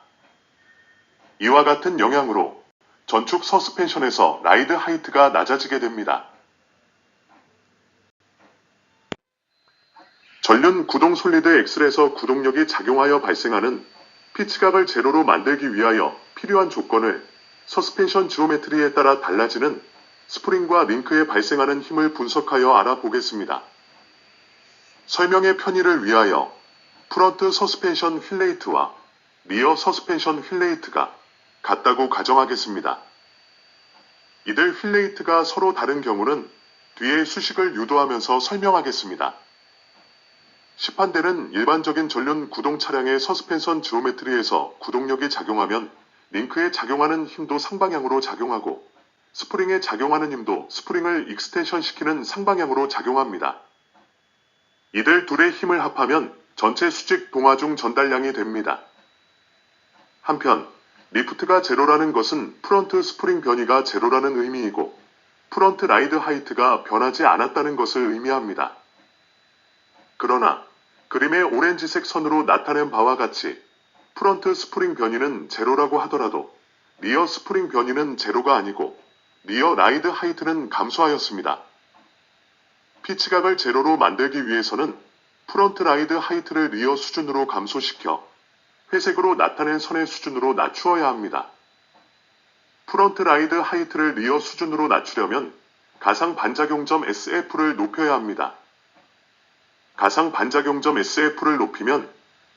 이와 같은 영향으로 전축 서스펜션에서 라이드 하이트가 낮아지게 됩니다. 전륜 구동 솔리드 엑셀에서 구동력이 작용하여 발생하는 피치각을 제로로 만들기 위하여 필요한 조건을 서스펜션 지오메트리에 따라 달라지는 스프링과 링크에 발생하는 힘을 분석하여 알아보겠습니다. 설명의 편의를 위하여 프런트 서스펜션 휠레이트와 리어 서스펜션 휠레이트가 같다고 가정하겠습니다. 이들 휠레이트가 서로 다른 경우는 뒤에 수식을 유도하면서 설명하겠습니다. 시판대는 일반적인 전륜 구동 차량의 서스펜션 지오메트리에서 구동력이 작용하면 링크에 작용하는 힘도 상방향으로 작용하고 스프링에 작용하는 힘도 스프링을 익스텐션 시키는 상방향으로 작용합니다. 이들 둘의 힘을 합하면 전체 수직 동화 중 전달량이 됩니다. 한편 리프트가 제로라는 것은 프런트 스프링 변이가 제로라는 의미이고 프런트 라이드 하이트가 변하지 않았다는 것을 의미합니다. 그러나 그림의 오렌지색 선으로 나타낸 바와 같이 프런트 스프링 변이는 제로라고 하더라도 리어 스프링 변이는 제로가 아니고 리어 라이드 하이트는 감소하였습니다. 피치각을 제로로 만들기 위해서는 프런트 라이드 하이트를 리어 수준으로 감소시켜 회색으로 나타낸 선의 수준으로 낮추어야 합니다. 프런트 라이드 하이트를 리어 수준으로 낮추려면 가상 반작용점 SF를 높여야 합니다. 가상 반작용점 SF를 높이면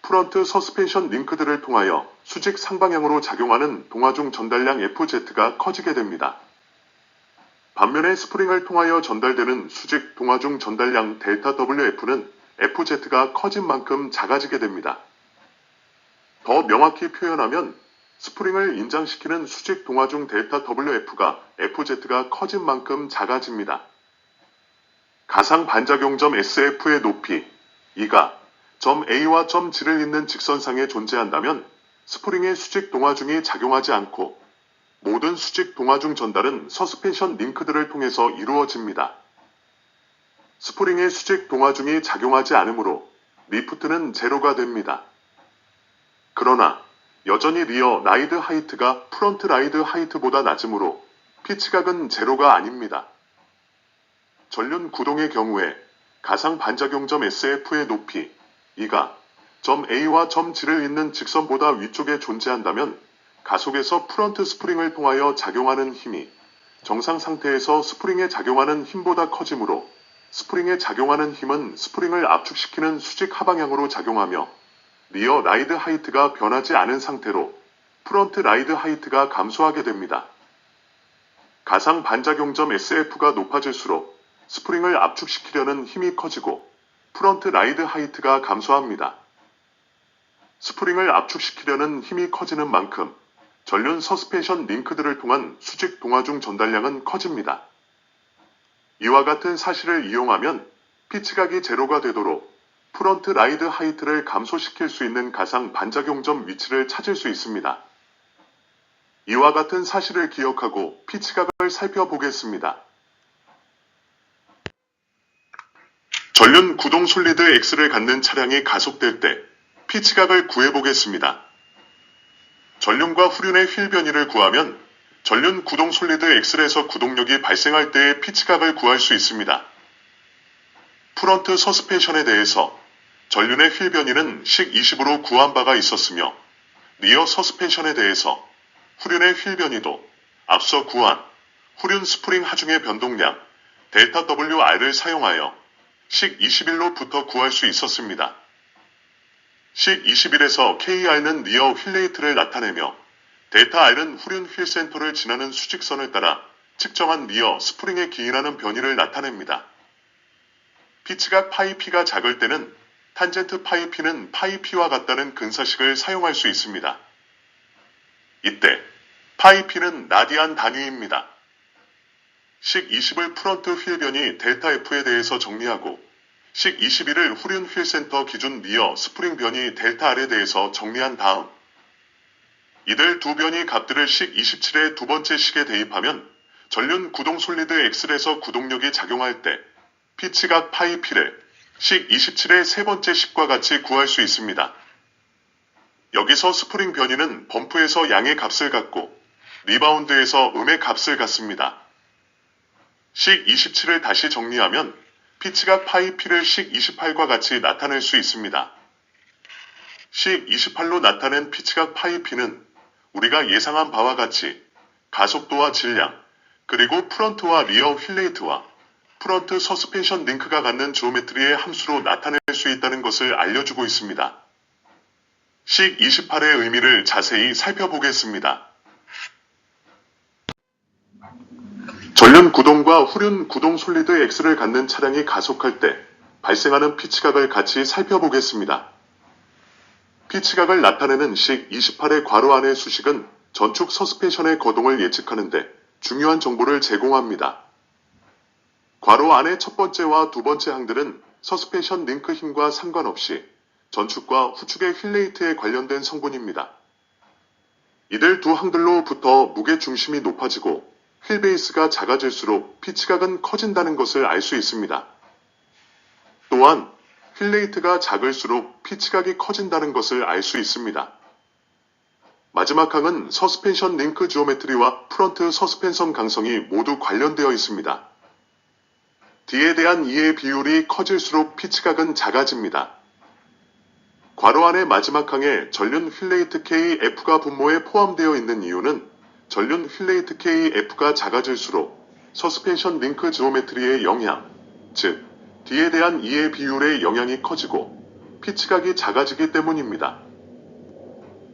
프런트 서스펜션 링크들을 통하여 수직 상방향으로 작용하는 동화 중 전달량 FZ가 커지게 됩니다. 반면에 스프링을 통하여 전달되는 수직 동화 중 전달량 델타 WF는 FZ가 커진 만큼 작아지게 됩니다. 더 명확히 표현하면 스프링을 인장시키는 수직 동화 중 델타 WF가 FZ가 커진 만큼 작아집니다. 가상 반작용점 SF의 높이, 이가 점 A와 점 G를 잇는 직선상에 존재한다면 스프링의 수직 동화 중이 작용하지 않고 모든 수직 동화 중 전달은 서스펜션 링크들을 통해서 이루어집니다. 스프링의 수직 동화 중이 작용하지 않으므로 리프트는 제로가 됩니다. 그러나 여전히 리어 라이드 하이트가 프런트 라이드 하이트보다 낮으므로 피치각은 제로가 아닙니다. 전륜 구동의 경우에 가상 반작용점 SF의 높이, 이가 점 A와 점 G를 잇는 직선보다 위쪽에 존재한다면 가속에서 프런트 스프링을 통하여 작용하는 힘이 정상 상태에서 스프링에 작용하는 힘보다 커지므로 스프링에 작용하는 힘은 스프링을 압축시키는 수직 하방향으로 작용하며 리어 라이드 하이트가 변하지 않은 상태로 프런트 라이드 하이트가 감소하게 됩니다. 가상 반작용점 SF가 높아질수록 스프링을 압축시키려는 힘이 커지고 프런트 라이드 하이트가 감소합니다. 스프링을 압축시키려는 힘이 커지는 만큼 전륜 서스펜션 링크들을 통한 수직 동화 중 전달량은 커집니다. 이와 같은 사실을 이용하면 피치각이 제로가 되도록 프런트 라이드 하이트를 감소시킬 수 있는 가상 반작용점 위치를 찾을 수 있습니다. 이와 같은 사실을 기억하고 피치각을 살펴보겠습니다. 전륜 구동 솔리드 X를 갖는 차량이 가속될 때 피치각을 구해보겠습니다. 전륜과 후륜의 휠 변이를 구하면 전륜 구동 솔리드 X에서 구동력이 발생할 때의 피치각을 구할 수 있습니다. 프런트 서스펜션에 대해서 전륜의 휠 변이는 식 20으로 구한 바가 있었으며 리어 서스펜션에 대해서 후륜의 휠 변이도 앞서 구한 후륜 스프링 하중의 변동량 델타 WR을 사용하여 식 21로부터 구할 수 있었습니다. 식 21에서 KR는 리어 휠레이트를 나타내며 델타 R은 후륜 휠 센터를 지나는 수직선을 따라 측정한 리어 스프링에 기인하는 변이를 나타냅니다. 피치각 파이 P가 작을 때는 탄젠트 파이 P는 파이 P와 같다는 근사식을 사용할 수 있습니다. 이때 파이 P는 라디안 단위입니다. 식 20을 프런트 휠 변이 델타 F에 대해서 정리하고 식 21일 후륜 휠센터 기준 리어 스프링 변이 델타 R에 대해서 정리한 다음 이들 두 변이 값들을 식 27의 두 번째 식에 대입하면 전륜 구동 솔리드 X에서 구동력이 작용할 때 피치각 파이 P를 식 27의 세 번째 식과 같이 구할 수 있습니다. 여기서 스프링 변이는 범프에서 양의 값을 갖고 리바운드에서 음의 값을 갖습니다. 식 27을 다시 정리하면 피치각 파이 P를 식 28과 같이 나타낼 수 있습니다. 식 28로 나타낸 피치각 파이 P는 우리가 예상한 바와 같이 가속도와 질량, 그리고 프런트와 리어 휠레이트와 프런트 서스펜션 링크가 갖는 지오메트리의 함수로 나타낼 수 있다는 것을 알려주고 있습니다. 식 28의 의미를 자세히 살펴보겠습니다. 전륜 구동과 후륜 구동 솔리드 X를 갖는 차량이 가속할 때 발생하는 피치각을 같이 살펴보겠습니다. 피치각을 나타내는 식 28의 괄호 안의 수식은 전축 서스펜션의 거동을 예측하는데 중요한 정보를 제공합니다. 괄호 안의 첫 번째와 두 번째 항들은 서스펜션 링크 힘과 상관없이 전축과 후축의 휠레이트에 관련된 성분입니다. 이들 두 항들로부터 무게 중심이 높아지고 휠베이스가 작아질수록 피치각은 커진다는 것을 알 수 있습니다. 또한 휠레이트가 작을수록 피치각이 커진다는 것을 알 수 있습니다. 마지막 항은 서스펜션 링크 지오메트리와 프런트 서스펜션 강성이 모두 관련되어 있습니다. D에 대한 E의 비율이 커질수록 피치각은 작아집니다. 괄호 안의 마지막 항에 전륜 휠레이트 KF가 분모에 포함되어 있는 이유는 전륜 휠레이트 KF가 작아질수록 서스펜션 링크 지오메트리의 영향, 즉 D에 대한 E의 비율의 영향이 커지고 피치각이 작아지기 때문입니다.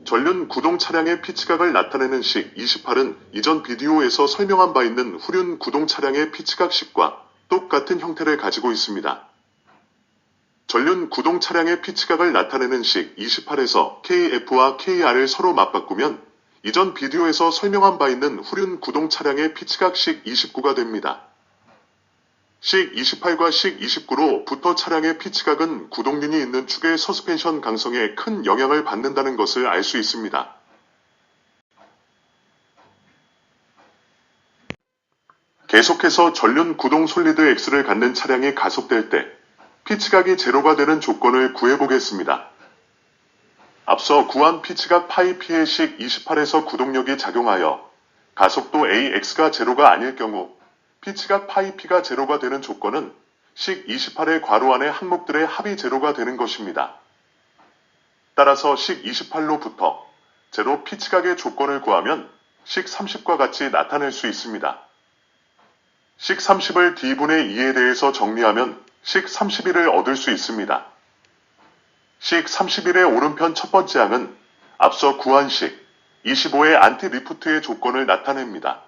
전륜 구동 차량의 피치각을 나타내는 식 28은 이전 비디오에서 설명한 바 있는 후륜 구동 차량의 피치각식과 똑같은 형태를 가지고 있습니다. 전륜 구동 차량의 피치각을 나타내는 식 28에서 KF와 KR을 서로 맞바꾸면 이전 비디오에서 설명한 바 있는 후륜 구동 차량의 피치각 식 29가 됩니다. 식 28과 식 29로 부터 차량의 피치각은 구동륜이 있는 축의 서스펜션 강성에 큰 영향을 받는다는 것을 알 수 있습니다. 계속해서 전륜 구동 솔리드 X를 갖는 차량이 가속될 때 피치각이 제로가 되는 조건을 구해보겠습니다. 앞서 구한 피치각 파이 P의 식 28에서 구동력이 작용하여 가속도 AX가 제로가 아닐 경우 피치각 파이 P가 제로가 되는 조건은 식 28의 괄호 안의 항목들의 합이 제로가 되는 것입니다. 따라서 식 28로부터 제로 피치각의 조건을 구하면 식 30과 같이 나타낼 수 있습니다. 식 30을 D분의 2에 대해서 정리하면 식 31을 얻을 수 있습니다. 식 31의 오른편 첫 번째 항은 앞서 구한 식 25의 안티 리프트의 조건을 나타냅니다.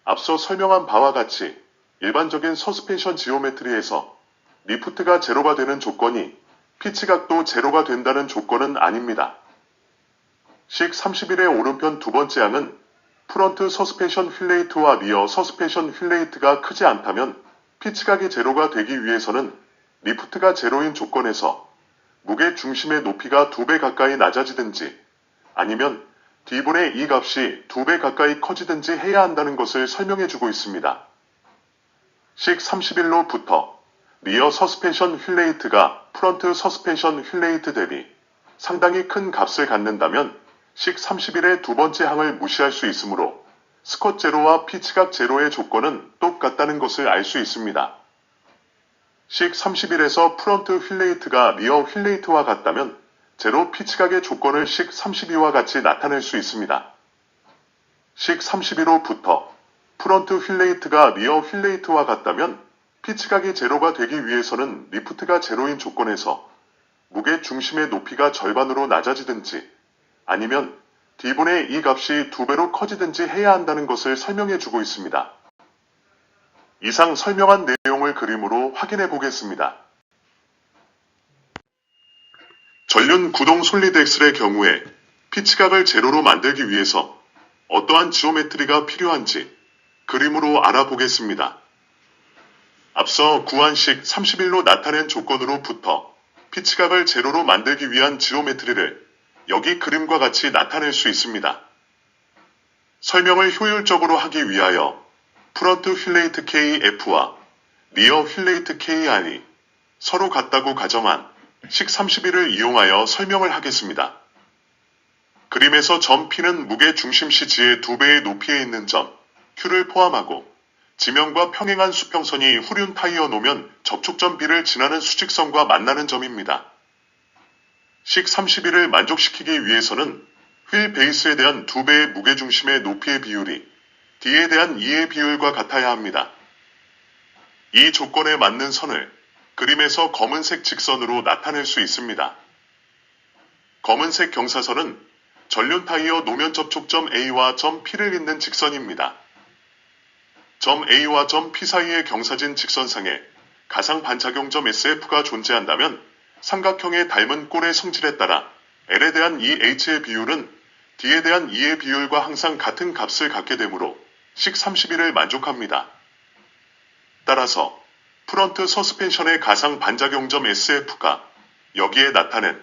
앞서 설명한 바와 같이 일반적인 서스펜션 지오메트리에서 리프트가 제로가 되는 조건이 피치각도 제로가 된다는 조건은 아닙니다. 식 31의 오른편 두 번째 항은 프런트 서스펜션 휠레이트와 리어 서스펜션 휠레이트가 크지 않다면 피치각이 제로가 되기 위해서는 리프트가 제로인 조건에서 무게 중심의 높이가 2배 가까이 낮아지든지 아니면 D분의 2 값이 2배 가까이 커지든지 해야 한다는 것을 설명해주고 있습니다. 식 31로부터 리어 서스펜션 휠레이트가 프런트 서스펜션 휠레이트 대비 상당히 큰 값을 갖는다면 식 31의 두 번째 항을 무시할 수 있으므로 스컷 제로와 피치각 제로의 조건은 똑같다는 것을 알 수 있습니다. 식 31에서 프런트 휠레이트가 리어 휠레이트와 같다면 제로 피치각의 조건을 식 32와 같이 나타낼 수 있습니다. 식 32로부터 프런트 휠레이트가 리어 휠레이트와 같다면 피치각이 제로가 되기 위해서는 리프트가 제로인 조건에서 무게 중심의 높이가 절반으로 낮아지든지 아니면 D분의 2 값이 2배로 커지든지 해야 한다는 것을 설명해주고 있습니다. 이상 설명한 내용을 그림으로 확인해 보겠습니다. 전륜 구동 솔리드 X의 경우에 피치각을 제로로 만들기 위해서 어떠한 지오메트리가 필요한지 그림으로 알아보겠습니다. 앞서 구한식 31로 나타낸 조건으로부터 피치각을 제로로 만들기 위한 지오메트리를 여기 그림과 같이 나타낼 수 있습니다. 설명을 효율적으로 하기 위하여 프런트 휠레이트 KF와 리어 휠레이트 KR이 서로 같다고 가정한 식 31을 이용하여 설명을 하겠습니다. 그림에서 점 P는 무게 중심 CG의 2배의 높이에 있는 점 Q를 포함하고 지면과 평행한 수평선이 후륜 타이어 노면 접촉점 B를 지나는 수직선과 만나는 점입니다. 식 31을 만족시키기 위해서는 휠 베이스에 대한 2배의 무게중심의 높이의 비율이 D에 대한 2의 비율과 같아야 합니다. 이 조건에 맞는 선을 그림에서 검은색 직선으로 나타낼 수 있습니다. 검은색 경사선은 전륜 타이어 노면 접촉점 A와 점 P를 잇는 직선입니다. 점 A와 점 P 사이의 경사진 직선상에 가상 반작용점 SF가 존재한다면 삼각형의 닮은 꼴의 성질에 따라 L에 대한 EH의 비율은 D에 대한 E의 비율과 항상 같은 값을 갖게 되므로 식 31을 만족합니다. 따라서 프런트 서스펜션의 가상 반작용점 SF가 여기에 나타낸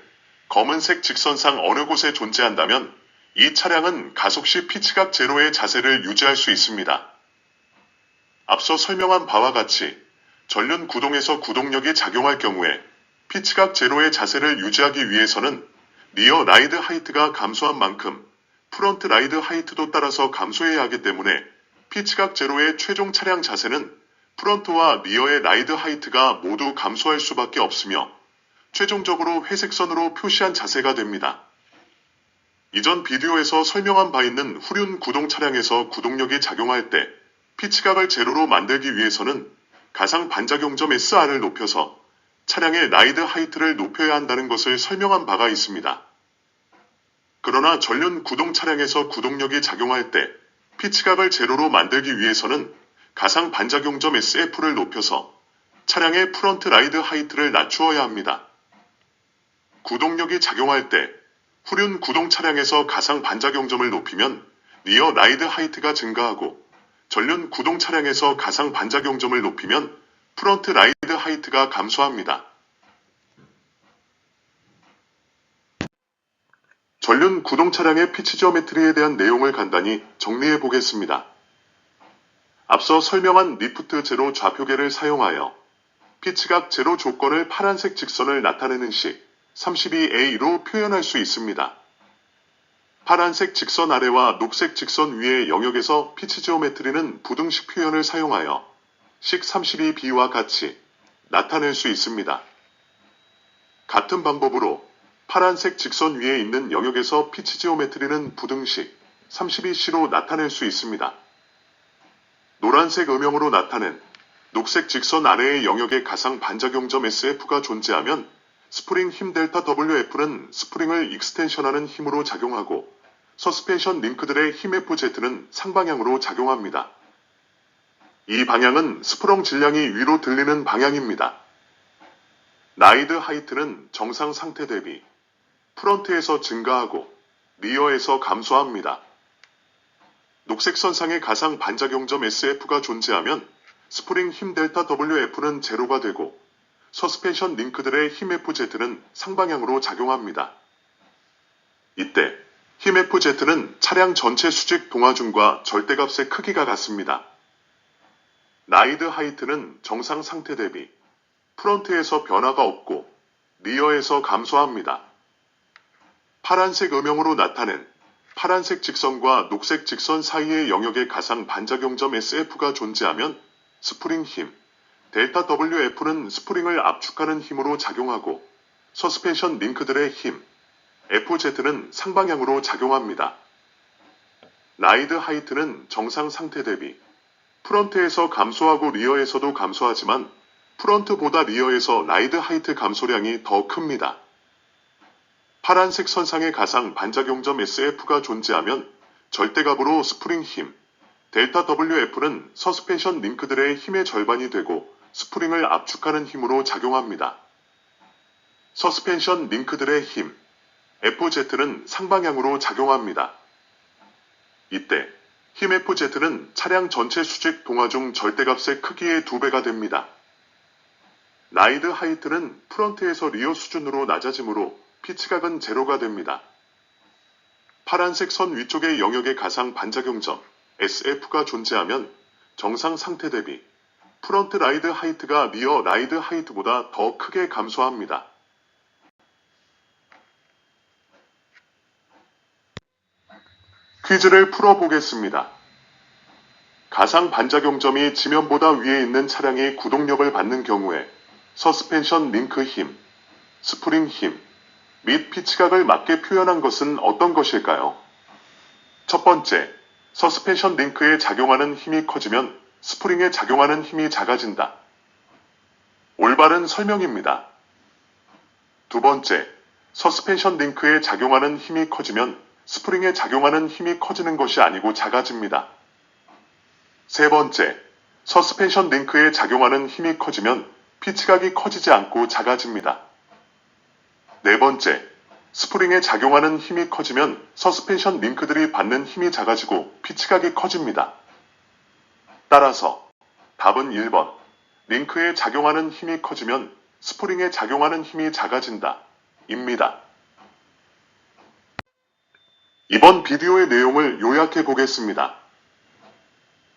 검은색 직선상 어느 곳에 존재한다면 이 차량은 가속 시 피치각 제로의 자세를 유지할 수 있습니다. 앞서 설명한 바와 같이 전륜 구동에서 구동력이 작용할 경우에 피치각 제로의 자세를 유지하기 위해서는 리어 라이드 하이트가 감소한 만큼 프런트 라이드 하이트도 따라서 감소해야 하기 때문에 피치각 제로의 최종 차량 자세는 프런트와 리어의 라이드 하이트가 모두 감소할 수밖에 없으며 최종적으로 회색선으로 표시한 자세가 됩니다. 이전 비디오에서 설명한 바 있는 후륜 구동 차량에서 구동력이 작용할 때 피치각을 제로로 만들기 위해서는 가상 반작용점 SR을 높여서 차량의 라이드 하이트를 높여야 한다는 것을 설명한 바가 있습니다. 그러나 전륜 구동 차량에서 구동력이 작용할 때 피치각을 제로로 만들기 위해서는 가상 반작용점 SF를 높여서 차량의 프런트 라이드 하이트를 낮추어야 합니다. 구동력이 작용할 때 후륜 구동 차량에서 가상 반작용점을 높이면 리어 라이드 하이트가 증가하고 전륜 구동 차량에서 가상 반작용점을 높이면 프런트 라이드 하이트가 감소합니다. 전륜 구동 차량의 피치 지오메트리에 대한 내용을 간단히 정리해 보겠습니다. 앞서 설명한 리프트 제로 좌표계를 사용하여 피치각 제로 조건을 파란색 직선을 나타내는 식 32A로 표현할 수 있습니다. 파란색 직선 아래와 녹색 직선 위의 영역에서 피치 지오메트리는 부등식 표현을 사용하여 식 32B와 같이 나타낼 수 있습니다. 같은 방법으로 파란색 직선 위에 있는 영역에서 피치 지오메트리는 부등식 32C로 나타낼 수 있습니다. 노란색 음영으로 나타낸 녹색 직선 아래의 영역에 가상 반작용점 SF가 존재하면 스프링 힘 델타 WF는 스프링을 익스텐션하는 힘으로 작용하고 서스펜션 링크들의 힘 FZ는 상방향으로 작용합니다. 이 방향은 스프렁 질량이 위로 들리는 방향입니다. 라이드 하이트는 정상 상태 대비 프런트에서 증가하고 리어에서 감소합니다. 녹색 선상의 가상 반작용점 SF가 존재하면 스프링 힘 델타 WF는 제로가 되고 서스펜션 링크들의 힘 FZ는 상방향으로 작용합니다. 이때 힘 FZ는 차량 전체 수직 동화중과 절대값의 크기가 같습니다. 라이드 하이트는 정상 상태 대비 프런트에서 변화가 없고 리어에서 감소합니다. 파란색 음영으로 나타낸 파란색 직선과 녹색 직선 사이의 영역의 가상 반작용점 SF가 존재하면 스프링 힘 델타 WF는 스프링을 압축하는 힘으로 작용하고 서스펜션 링크들의 힘 FZ는 상방향으로 작용합니다. 라이드 하이트는 정상 상태 대비 프런트에서 감소하고 리어에서도 감소하지만 프런트보다 리어에서 라이드 하이트 감소량이 더 큽니다. 파란색 선상의 가상 반작용점 SF가 존재하면 절대값으로 스프링 힘 델타 WF는 서스펜션 링크들의 힘의 절반이 되고 스프링을 압축하는 힘으로 작용합니다. 서스펜션 링크들의 힘 FZ는 상방향으로 작용합니다. 이때 힘 FZ는 차량 전체 수직 동화 중 절대값의 크기의 2배가 됩니다. 라이드 하이트는 프런트에서 리어 수준으로 낮아지므로 피치각은 제로가 됩니다. 파란색 선 위쪽의 영역의 가상 반작용점 SF가 존재하면 정상 상태 대비 프런트 라이드 하이트가 리어 라이드 하이트보다 더 크게 감소합니다. 퀴즈를 풀어보겠습니다. 가상 반작용점이 지면보다 위에 있는 차량이 구동력을 받는 경우에 서스펜션 링크 힘, 스프링 힘 및 피치각을 맞게 표현한 것은 어떤 것일까요? 첫 번째, 서스펜션 링크에 작용하는 힘이 커지면 스프링에 작용하는 힘이 작아진다. 올바른 설명입니다. 두 번째, 서스펜션 링크에 작용하는 힘이 커지면 스프링에 작용하는 힘이 커지는 것이 아니고 작아집니다. 세 번째, 서스펜션 링크에 작용하는 힘이 커지면 피치각이 커지지 않고 작아집니다. 네 번째, 스프링에 작용하는 힘이 커지면 서스펜션 링크들이 받는 힘이 작아지고 피치각이 커집니다. 따라서 답은 1번, 링크에 작용하는 힘이 커지면 스프링에 작용하는 힘이 작아진다. 입니다. 이번 비디오의 내용을 요약해 보겠습니다.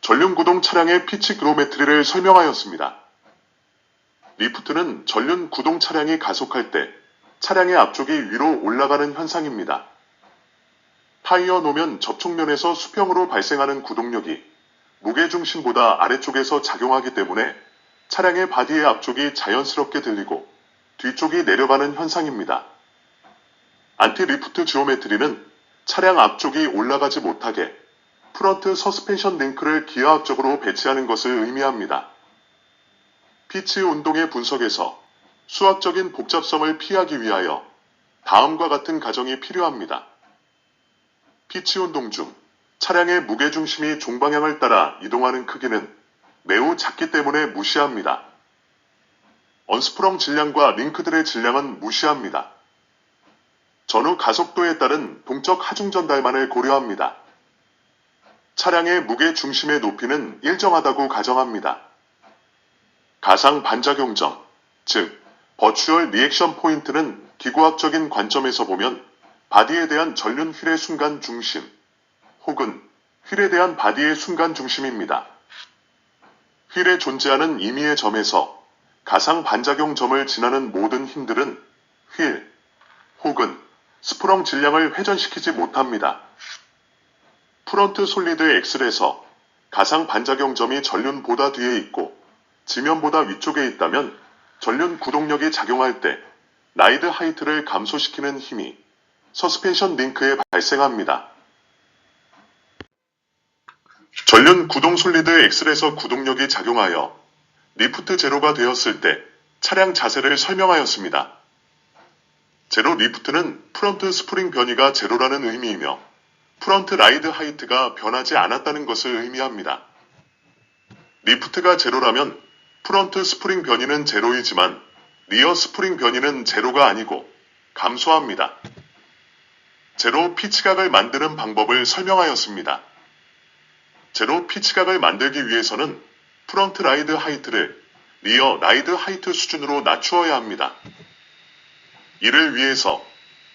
전륜구동 차량의 피치 그로메트리를 설명하였습니다. 리프트는 전륜구동 차량이 가속할 때 차량의 앞쪽이 위로 올라가는 현상입니다. 타이어 노면 접촉면에서 수평으로 발생하는 구동력이 무게중심보다 아래쪽에서 작용하기 때문에 차량의 바디의 앞쪽이 자연스럽게 들리고 뒤쪽이 내려가는 현상입니다. 안티리프트 지오메트리는 차량 앞쪽이 올라가지 못하게 프런트 서스펜션 링크를 기아 앞쪽으로 배치하는 것을 의미합니다. 피치 운동의 분석에서 수학적인 복잡성을 피하기 위하여 다음과 같은 가정이 필요합니다. 피치 운동 중 차량의 무게중심이 종방향을 따라 이동하는 크기는 매우 작기 때문에 무시합니다. 언스프렁 질량과 링크들의 질량은 무시합니다. 전후 가속도에 따른 동적 하중 전달만을 고려합니다. 차량의 무게중심의 높이는 일정하다고 가정합니다. 가상 반작용점, 즉 버추얼 리액션 포인트는 기구학적인 관점에서 보면 바디에 대한 전륜 휠의 순간 중심 혹은 휠에 대한 바디의 순간 중심입니다. 휠에 존재하는 임의의 점에서 가상 반작용점을 지나는 모든 힘들은 휠 혹은 스프렁 질량을 회전시키지 못합니다. 프런트 솔리드 엑셀에서 가상 반작용점이 전륜보다 뒤에 있고 지면보다 위쪽에 있다면 전륜 구동력이 작용할 때 라이드 하이트를 감소시키는 힘이 서스펜션 링크에 발생합니다. 전륜 구동 솔리드 엑셀에서 구동력이 작용하여 리프트 제로가 되었을 때 차량 자세를 설명하였습니다. 제로 리프트는 프런트 스프링 변이가 제로라는 의미이며 프런트 라이드 하이트가 변하지 않았다는 것을 의미합니다. 리프트가 제로라면 프런트 스프링 변이는 제로이지만 리어 스프링 변이는 제로가 아니고 감소합니다. 제로 피치각을 만드는 방법을 설명하였습니다. 제로 피치각을 만들기 위해서는 프런트 라이드 하이트를 리어 라이드 하이트 수준으로 낮추어야 합니다. 이를 위해서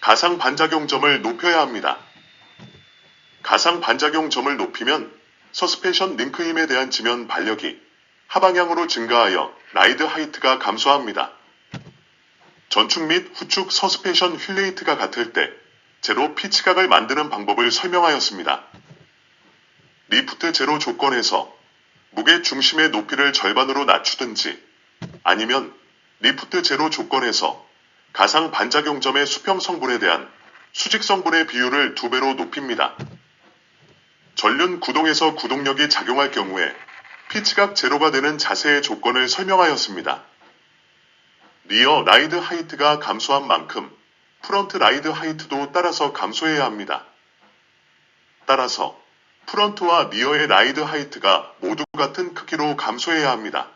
가상 반작용점을 높여야 합니다. 가상 반작용점을 높이면 서스펜션 링크 힘에 대한 지면 발력이 하방향으로 증가하여 라이드 하이트가 감소합니다. 전축 및 후축 서스펜션 휠레이트가 같을 때 제로 피치각을 만드는 방법을 설명하였습니다. 리프트 제로 조건에서 무게 중심의 높이를 절반으로 낮추든지 아니면 리프트 제로 조건에서 가상 반작용점의 수평 성분에 대한 수직 성분의 비율을 2배로 높입니다. 전륜 구동에서 구동력이 작용할 경우에 피치각 제로가 되는 자세의 조건을 설명하였습니다. 리어 라이드 하이트가 감소한 만큼 프런트 라이드 하이트도 따라서 감소해야 합니다. 따라서 프런트와 리어의 라이드 하이트가 모두 같은 크기로 감소해야 합니다.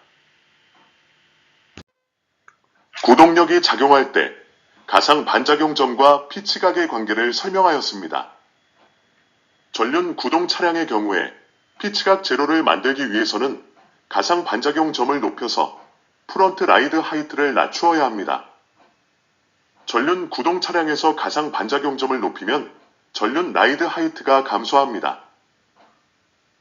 구동력이 작용할 때 가상 반작용점과 피치각의 관계를 설명하였습니다. 전륜 구동 차량의 경우에 피치각 제로를 만들기 위해서는 가상 반작용점을 높여서 프런트 라이드 하이트를 낮추어야 합니다. 전륜 구동 차량에서 가상 반작용점을 높이면 전륜 라이드 하이트가 감소합니다.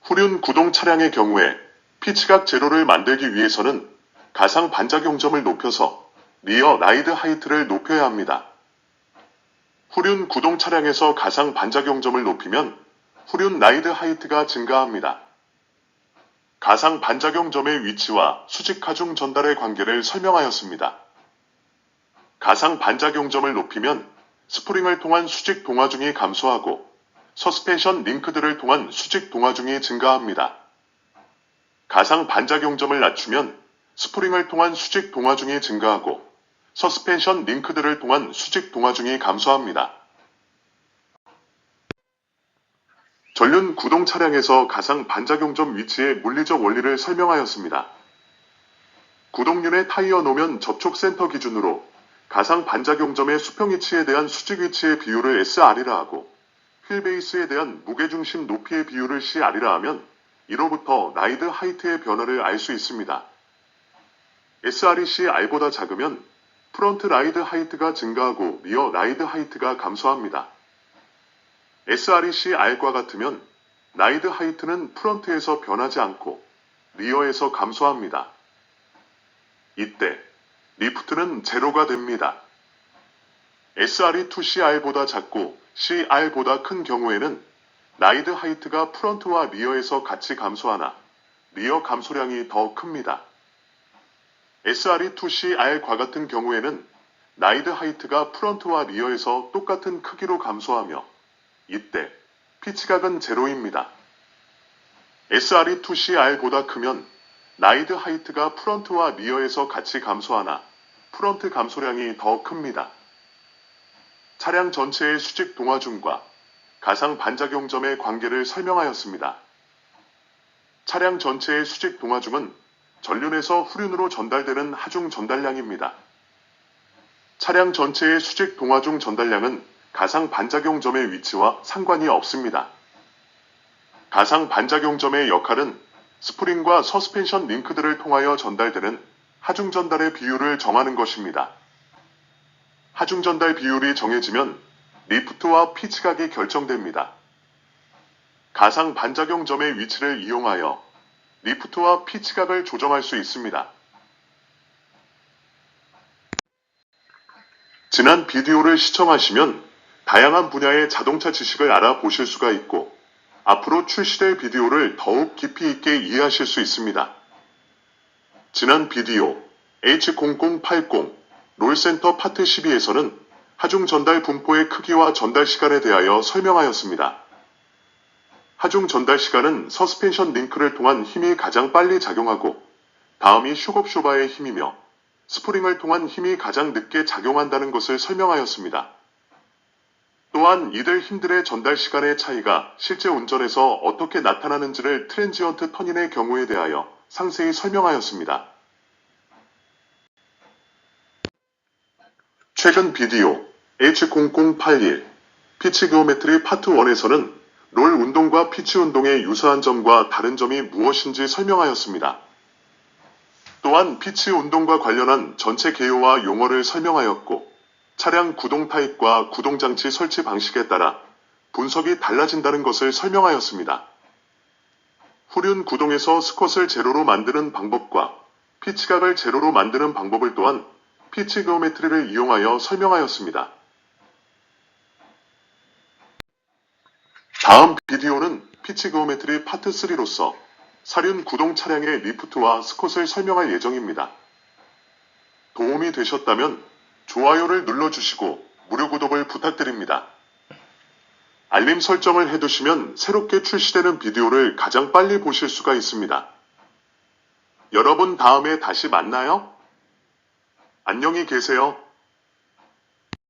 후륜 구동 차량의 경우에 피치각 제로를 만들기 위해서는 가상 반작용점을 높여서 리어 라이드 하이트를 높여야 합니다. 후륜 구동 차량에서 가상 반작용점을 높이면 후륜 라이드 하이트가 증가합니다. 가상 반작용점의 위치와 수직 하중 전달의 관계를 설명하였습니다. 가상 반작용점을 높이면 스프링을 통한 수직 동하중이 감소하고 서스펜션 링크들을 통한 수직 동하중이 증가합니다. 가상 반작용점을 낮추면 스프링을 통한 수직 동하중이 증가하고 서스펜션 링크들을 통한 수직 동하중이 감소합니다. 전륜 구동 차량에서 가상 반작용점 위치의 물리적 원리를 설명하였습니다. 구동륜의 타이어 노면 접촉 센터 기준으로 가상 반작용점의 수평 위치에 대한 수직 위치의 비율을 SR이라 하고 휠베이스에 대한 무게중심 높이의 비율을 CR이라 하면 이로부터 라이드 하이트의 변화를 알 수 있습니다. SR이 CR보다 작으면 프런트 라이드 하이트가 증가하고 리어 라이드 하이트가 감소합니다. SR이 CR과 같으면 라이드 하이트는 프런트에서 변하지 않고 리어에서 감소합니다. 이때 리프트는 제로가 됩니다. SR이 2CR보다 작고 CR보다 큰 경우에는 라이드 하이트가 프런트와 리어에서 같이 감소하나 리어 감소량이 더 큽니다. SR이 2CR과 같은 경우에는 라이드 하이트가 프런트와 리어에서 똑같은 크기로 감소하며 이때 피치각은 제로입니다. SR이 2CR보다 크면 라이드 하이트가 프런트와 리어에서 같이 감소하나 프런트 감소량이 더 큽니다. 차량 전체의 수직 동하중과 가상 반작용점의 관계를 설명하였습니다. 차량 전체의 수직 동하중은 전륜에서 후륜으로 전달되는 하중 전달량입니다. 차량 전체의 수직 동하중 전달량은 가상 반작용점의 위치와 상관이 없습니다. 가상 반작용점의 역할은 스프링과 서스펜션 링크들을 통하여 전달되는 하중 전달의 비율을 정하는 것입니다. 하중 전달 비율이 정해지면 리프트와 피치각이 결정됩니다. 가상 반작용점의 위치를 이용하여 리프트와 피치각을 조정할 수 있습니다. 지난 비디오를 시청하시면 다양한 분야의 자동차 지식을 알아보실 수가 있고 앞으로 출시될 비디오를 더욱 깊이 있게 이해하실 수 있습니다. 지난 비디오 H0080 롤센터 파트 12에서는 하중 전달 분포의 크기와 전달 시간에 대하여 설명하였습니다. 하중 전달 시간은 서스펜션 링크를 통한 힘이 가장 빨리 작용하고 다음이 쇼겁쇼바의 힘이며 스프링을 통한 힘이 가장 늦게 작용한다는 것을 설명하였습니다. 또한 이들 힘들의 전달 시간의 차이가 실제 운전에서 어떻게 나타나는지를 트랜지언트 터닝의 경우에 대하여 상세히 설명하였습니다. 최근 비디오 H0081 피치 기오메트리 파트 1에서는 롤 운동과 피치 운동의 유사한 점과 다른 점이 무엇인지 설명하였습니다. 또한 피치 운동과 관련한 전체 개요와 용어를 설명하였고 차량 구동 타입과 구동장치 설치 방식에 따라 분석이 달라진다는 것을 설명하였습니다. 후륜 구동에서 스컷을 제로로 만드는 방법과 피치각을 제로로 만드는 방법을 또한 피치 기오메트리를 이용하여 설명하였습니다. 다음 비디오는 피치 기오메트리 파트 3로서 사륜 구동 차량의 리프트와 스컷을 설명할 예정입니다. 도움이 되셨다면 좋아요를 눌러주시고 무료 구독을 부탁드립니다. 알림 설정을 해두시면 새롭게 출시되는 비디오를 가장 빨리 보실 수가 있습니다. 여러분 다음에 다시 만나요. 안녕히 계세요.